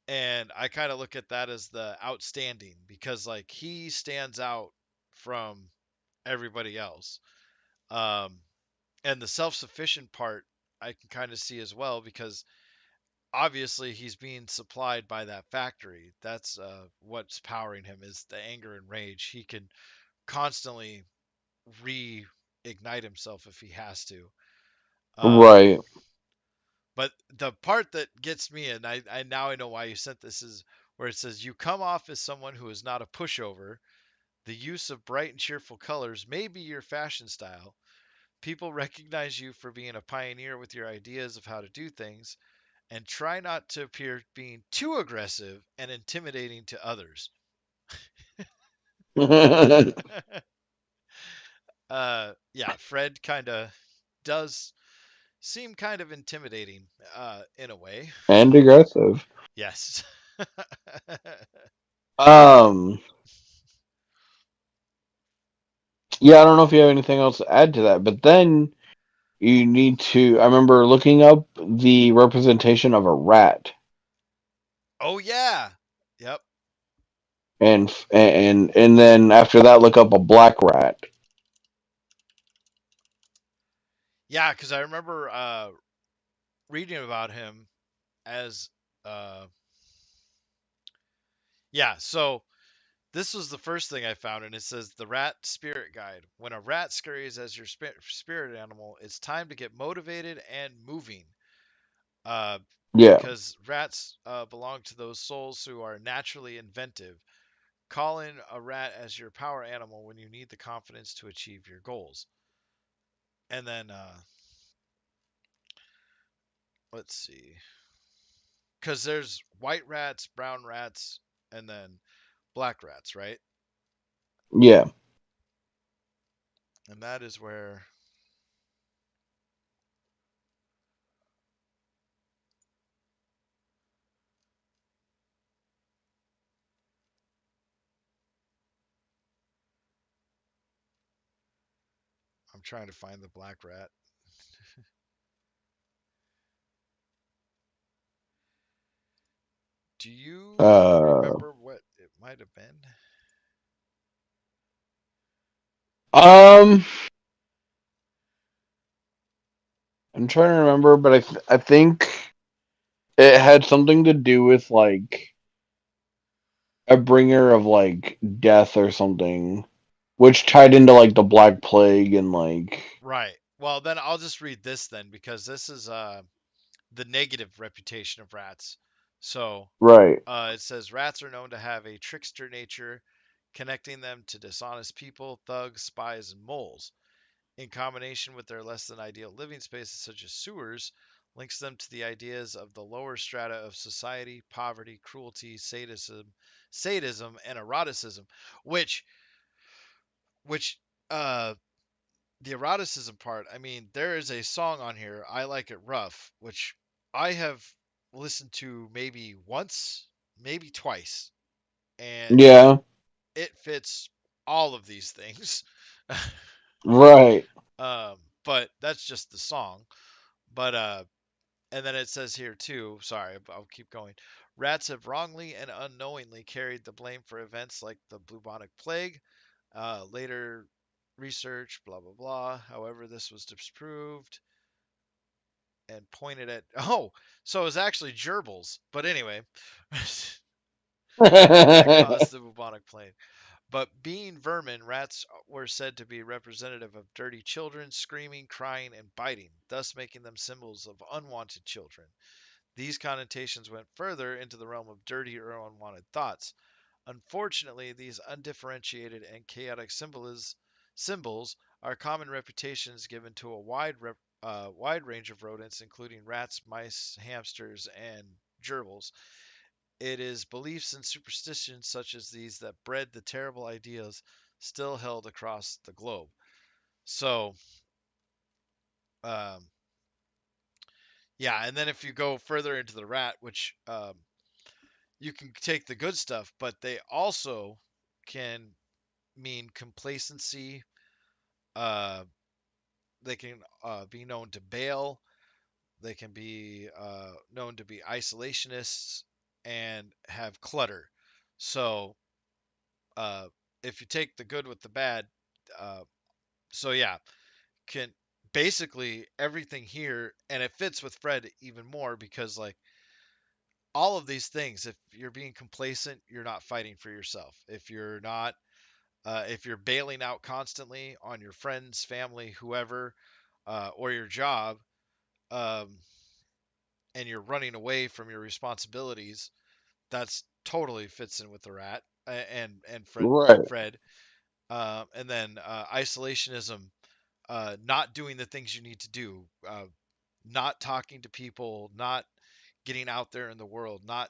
And I kind of look at that as the outstanding because like he stands out from everybody else. Um, and the self-sufficient part I can kind of see as well because obviously he's being supplied by that factory. That's what's powering him is the anger and rage. He can constantly reignite himself if he has to. Um, Right. but the part that gets me, and I now I know why you sent this, is where it says you come off as someone who is not a pushover. The use of bright and cheerful colors may be your fashion style. People recognize you for being a pioneer with your ideas of how to do things, and try not to appear being too aggressive and intimidating to others. Yeah, Fred kind of does seem kind of intimidating in a way. And aggressive. Yes. Um, yeah, I don't know if you have anything else to add to that, but then you need to. I remember looking up the representation of a rat, Oh yeah. Yep. and then after that, look up a black rat. Yeah, because I remember reading about him as uh, yeah. So this was the first thing I found, and it says the rat spirit guide. When a rat scurries as your spirit animal, it's time to get motivated and moving. Uh, Yeah. because rats belong to those souls who are naturally inventive. Call in a rat as your power animal when you need the confidence to achieve your goals. And then let's see, because there's white rats, brown rats, and then black rats, right? Yeah. And that is where I'm trying to find the black rat. Do you Uh. remember what it might have been? Um. I'm trying to remember, but I think. It had something to do with like a bringer of like death or something, which tied into like the Black Plague and like Right. Well, then I'll just read this then because this is the negative reputation of rats. So right, it says rats are known to have a trickster nature, connecting them to dishonest people, thugs, spies, and moles. In combination with their less than ideal living spaces such as sewers, links them to the ideas of the lower strata of society, poverty, cruelty, sadism, and eroticism, which which uh the eroticism part, I mean, there is a song on here, I Like It Rough, which I have listened to maybe once, maybe twice, and yeah, it fits all of these things. right. But that's just the song. But and then it says here too, sorry, I'll keep going. Rats have wrongly and unknowingly carried the blame for events like the bubonic plague. Later research, blah blah blah. However, this was disproved and pointed at so it was actually gerbils. But anyway, that caused the bubonic plague. But being vermin, rats were said to be representative of dirty children, screaming, crying, and biting, thus making them symbols of unwanted children. These connotations went further into the realm of dirty or unwanted thoughts. Unfortunately, these undifferentiated and chaotic symbols are common reputations given to a wide range of rodents, including rats, mice, hamsters, and gerbils. It is beliefs and superstitions such as these that bred the terrible ideas still held across the globe. So, um, yeah, and then if you go further into the rat, which you can take the good stuff, but they also can mean complacency. Uh, they can be known to bail. They can be known to be isolationists and have clutter. So uh, if you take the good with the bad, uh, so yeah, can basically everything here, and it fits with Fred even more because like all of these things, if you're being complacent, you're not fighting for yourself. If you're bailing out constantly on your friends, family, whoever, or your job, um, and you're running away from your responsibilities, that's totally fits in with the rat and Fred Right, and Fred. And then isolationism, not doing the things you need to do, not talking to people, not getting out there in the world, not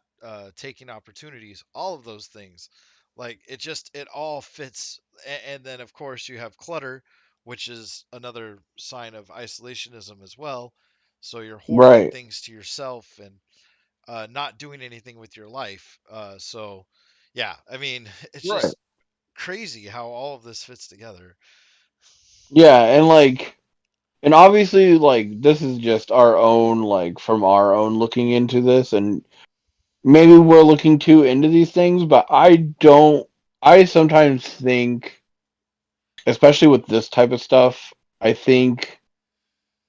taking opportunities, all of those things. Like it all fits. And then, of course, you have clutter, which is another sign of isolationism as well. So you're hoarding right, things to yourself and not doing anything with your life. So, yeah, I mean, it's right. just crazy how all of this fits together. Yeah, and like, and obviously, like, this is just our own, like, from our own looking into this, and maybe we're looking too into these things, but I don't. I sometimes think, especially with this type of stuff, I think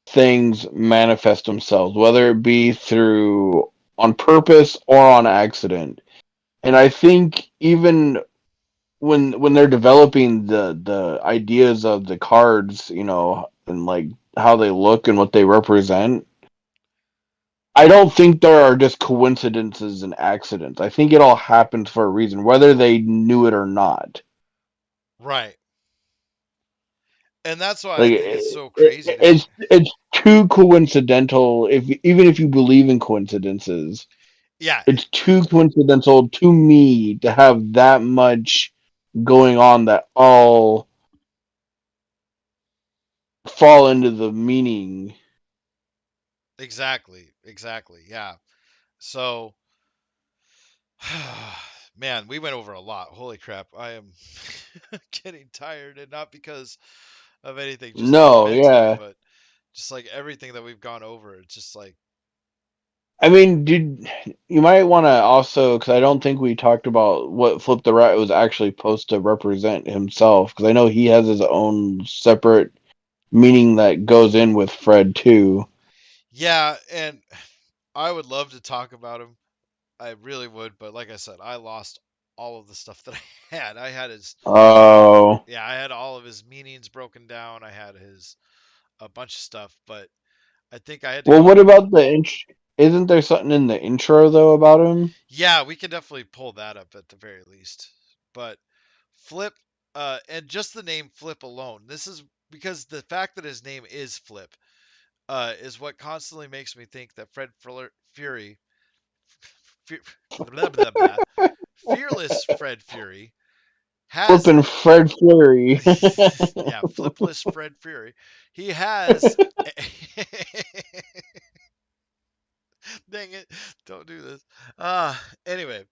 things manifest themselves, whether it be through on purpose or on accident. And I think even when they're developing the ideas of the cards, and like how they look and what they represent, I don't think there are just coincidences and accidents. I think it all happens for a reason, whether they knew it or not. Right. And that's why I Like think it's so crazy to me. it's too coincidental. If even if you believe in coincidences, Yeah, it's too coincidental to me to have that much going on that all fall into the meaning. exactly. Exactly. Yeah. So, man, we went over a lot. Holy crap. I am getting tired, and not because of anything, just like No, mentally, yeah. but just like everything that we've gone over. It's just like, I mean, did you might want to also, because I don't think we talked about what Flip the Rat was actually supposed to represent himself, because I know he has his own separate meaning that goes in with Fred too. yeah. And I would love to talk about him. I really would, but like I said, I lost all of the stuff that I had. I had his Oh. yeah, I had all of his meanings broken down. I had his a bunch of stuff, but I think I had to Well, go what to about the Isn't there something in the intro though about him? yeah, we can definitely pull that up at the very least. But Flip, and just the name Flip alone, this is because the fact that his name is Flip, is what constantly makes me think that Fury, Fe- blah, blah, blah, fearless Fred Fury has, Flippin' Fred Fury. yeah, Flipless Fred Fury, he has, dang it, don't do this. Anyway,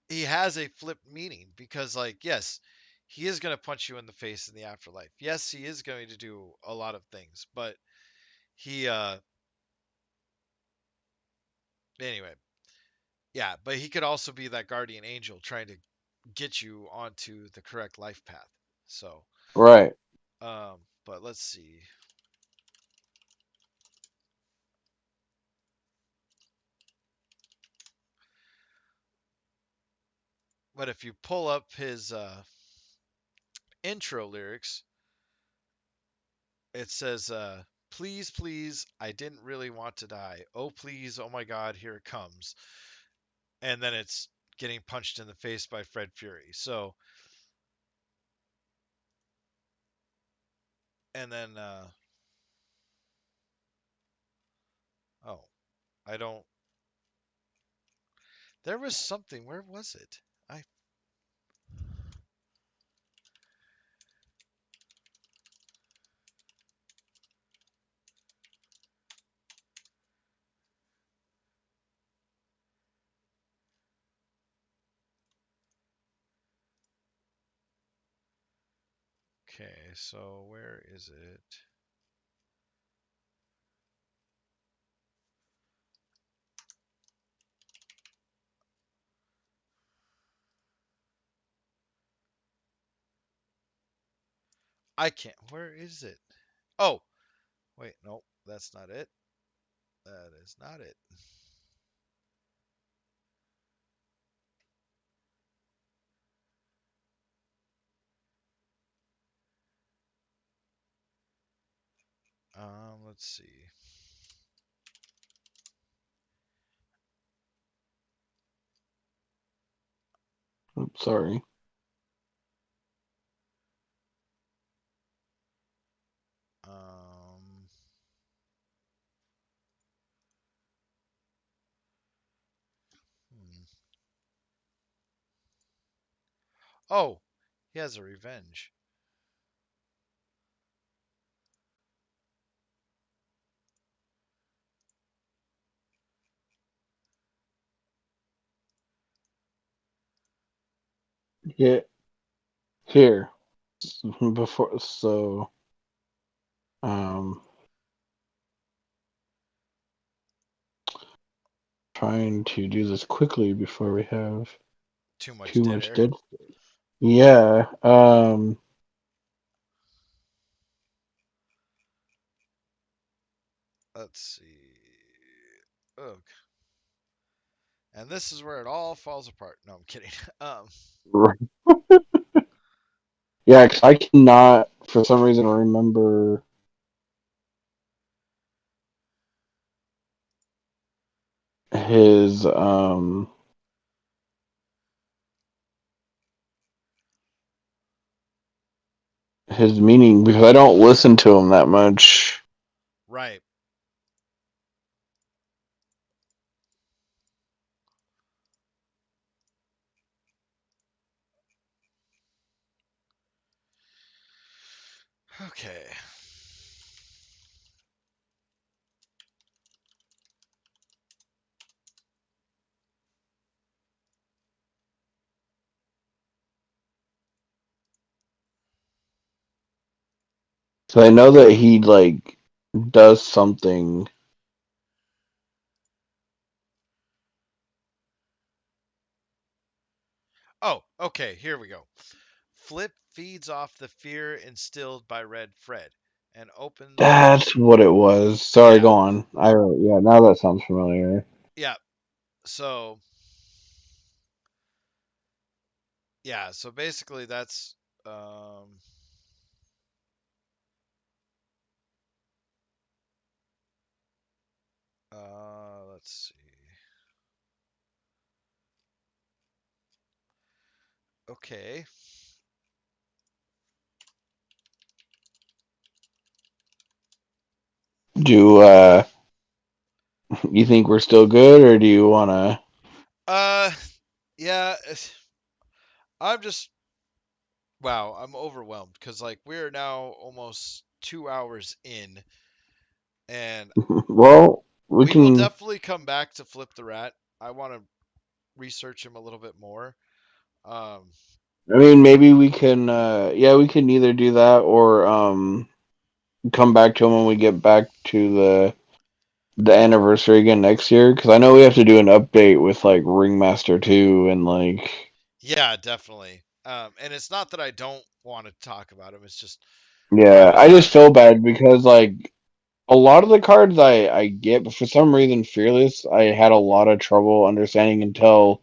he has a flip meaning because like yes, he is going to punch you in the face in the afterlife. Yes, he is going to do a lot of things, but he anyway, yeah, but he could also be that guardian angel trying to get you onto the correct life path. So Right. but let's see. But if you pull up his intro lyrics, it says please please I didn't really want to die, oh please, oh my god, here it comes, and then it's getting punched in the face by Fred Fury. So, and then, oh, I don't. There was something. Where was it? I okay. So where is it? I can't. Where is it? Oh, wait. No, that's not it. That is not it. Let's see. Oops, sorry. Um, hmm. Oh, he has a revenge. Yeah. Here. Before so um trying to do this quickly before we have Too much too dead much air. dead. Yeah. Let's see. Ugh. And this is where it all falls apart. No, I'm kidding. Yeah, 'cause I cannot for some reason remember his his meaning because I don't listen to him that much. Right. Okay. So I know that he like does something. Oh, okay, here we go. Flip feeds off the fear instilled by Red Fred. and opens. That's what it was. Sorry, Yeah, go on. Yeah, now that sounds familiar. yeah. So yeah, so basically that's um, let's see. Okay. Do you think we're still good, or do you wanna? Uh, yeah. I'm just wow. I'm overwhelmed because like we're now almost 2 hours in, and Well, we we will can. definitely come back to Flip the Rat. I want to research him a little bit more. Um, I mean, maybe we can. Yeah, we can either do that or come back to him when we get back to the anniversary again next year. Because I know we have to do an update with like Ringmaster 2 and like. yeah, definitely. And it's not that I don't want to talk about him. It's just I Yeah, was I not. just feel bad because like a lot of the cards I get, but for some reason, Fearless I had a lot of trouble understanding until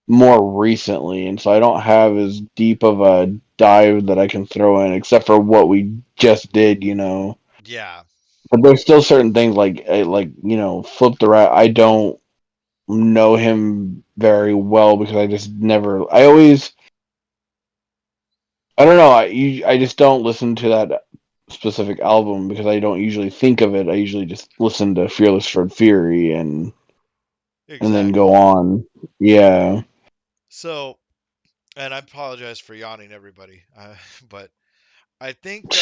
more recently, and so I don't have as deep of a dive that I can throw in, except for what we just did, you know. Yeah, But there's still certain things like Flip the Rat. I don't know him very well because I just never. I don't know. I just don't listen to that specific album because I don't usually think of it. I usually just listen to Fearless Fred Fury and then go exactly. on. Yeah. So, and I apologize for yawning, everybody. But I think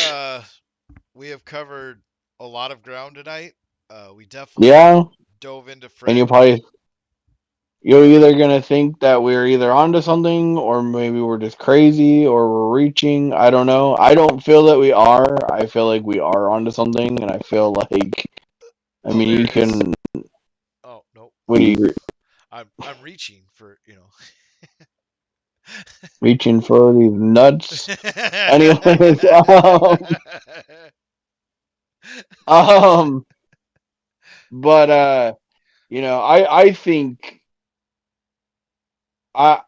we have covered a lot of ground tonight. We definitely Yeah. dove into And Fred. you're either gonna think that we're either onto something or maybe we're just crazy or we're reaching. I don't know. I don't feel that we are. I feel like we are onto something and I feel like I Oh, mean there you it is. can Oh no, what do you I'm reaching for reaching for these nuts. Anyways, um but I think I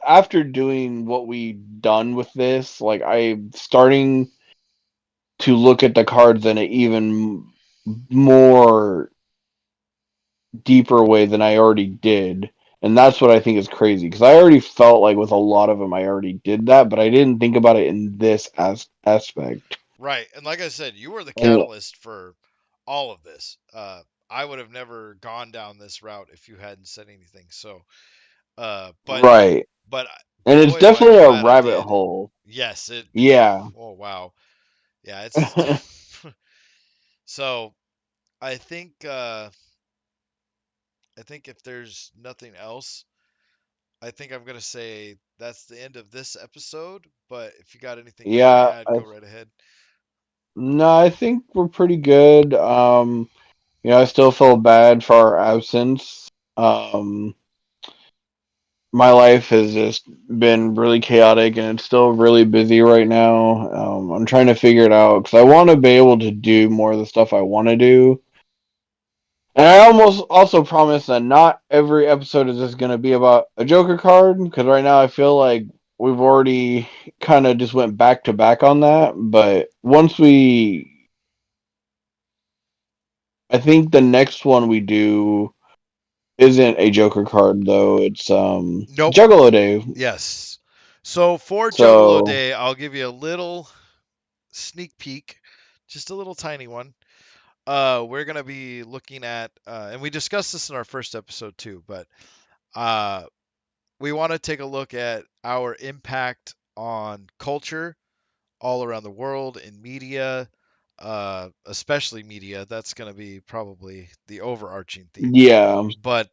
after doing what we done with this, like I'm starting to look at the cards in an even more deeper way than I already did. And that's what I think is crazy because I already felt like with a lot of them I already did that, but I didn't think about it in this aspect. right. And like I said, you were the And, catalyst for all of this. I would have never gone down this route if you hadn't said anything. So, uh, but right. but And it's boy, am I definitely a glad I rabbit did. hole. Yes, it. Yeah. Oh wow. Yeah, it's. So I think I think if there's nothing else, I think I'm gonna say that's the end of this episode. But if you got anything you want to Yeah. add, go right ahead. No, I think we're pretty good. I still feel bad for our absence. Um, my life has just been really chaotic and it's still really busy right now. I'm trying to figure it out because I want to be able to do more of the stuff I want to do. And I almost also promise that not every episode is just going to be about a Joker card because right now I feel like we've already kind of just went back to back on that. But I think the next one we do isn't a Joker card though. It's Nope. Juggalo Day. Yes. So for Juggalo So Day, I'll give you a little sneak peek, just a little tiny one. We're gonna be looking at, and we discussed this in our first episode too, but uh, we want to take a look at our impact on culture all around the world in media, especially media. That's gonna be probably the overarching theme, yeah, but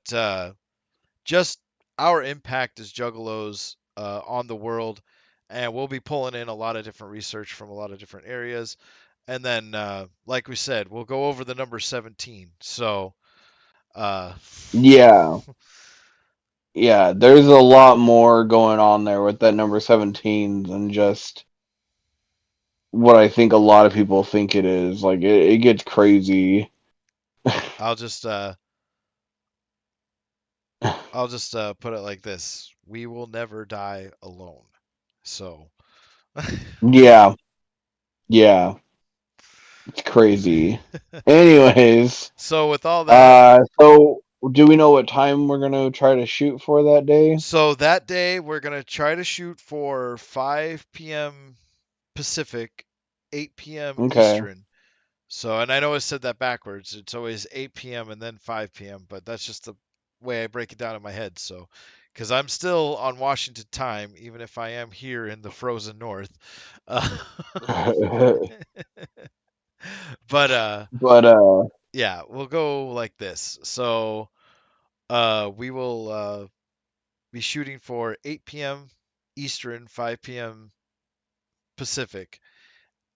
just our impact as juggalos on the world, and we'll be pulling in a lot of different research from a lot of different areas. And then, like we said, we'll go over the number 17. So, uh, yeah. Yeah, there's a lot more going on there with that number 17 than just what I think a lot of people think it is. Like it gets crazy. I'll just uh I'll just put it like this: we will never die alone. So, Yeah, yeah, it's crazy. Anyways, so with all that, so do we know what time we're gonna try to shoot for that day? so that day we're gonna try to shoot for 5 p.m. Pacific, 8 p.m. Okay. Eastern. So, and I know I said that backwards. It's always 8 p.m. and then 5 p.m., but that's just the way I break it down in my head. So, because I'm still on Washington time, even if I am here in the frozen north. Uh, but But yeah, we'll go like this. So, we will be shooting for 8 p.m. Eastern, 5 p.m. Pacific,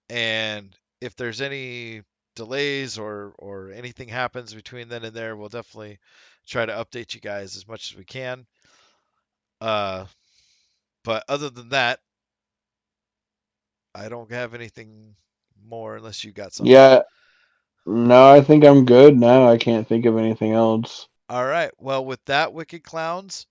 and if there's any delays or anything happens between then and there, we'll definitely try to update you guys as much as we can. Uh, but other than that, I don't have anything more unless you got something. yeah, no, I think I'm good now. I can't think of anything else. All right. Well, with that, Wicked Clowns,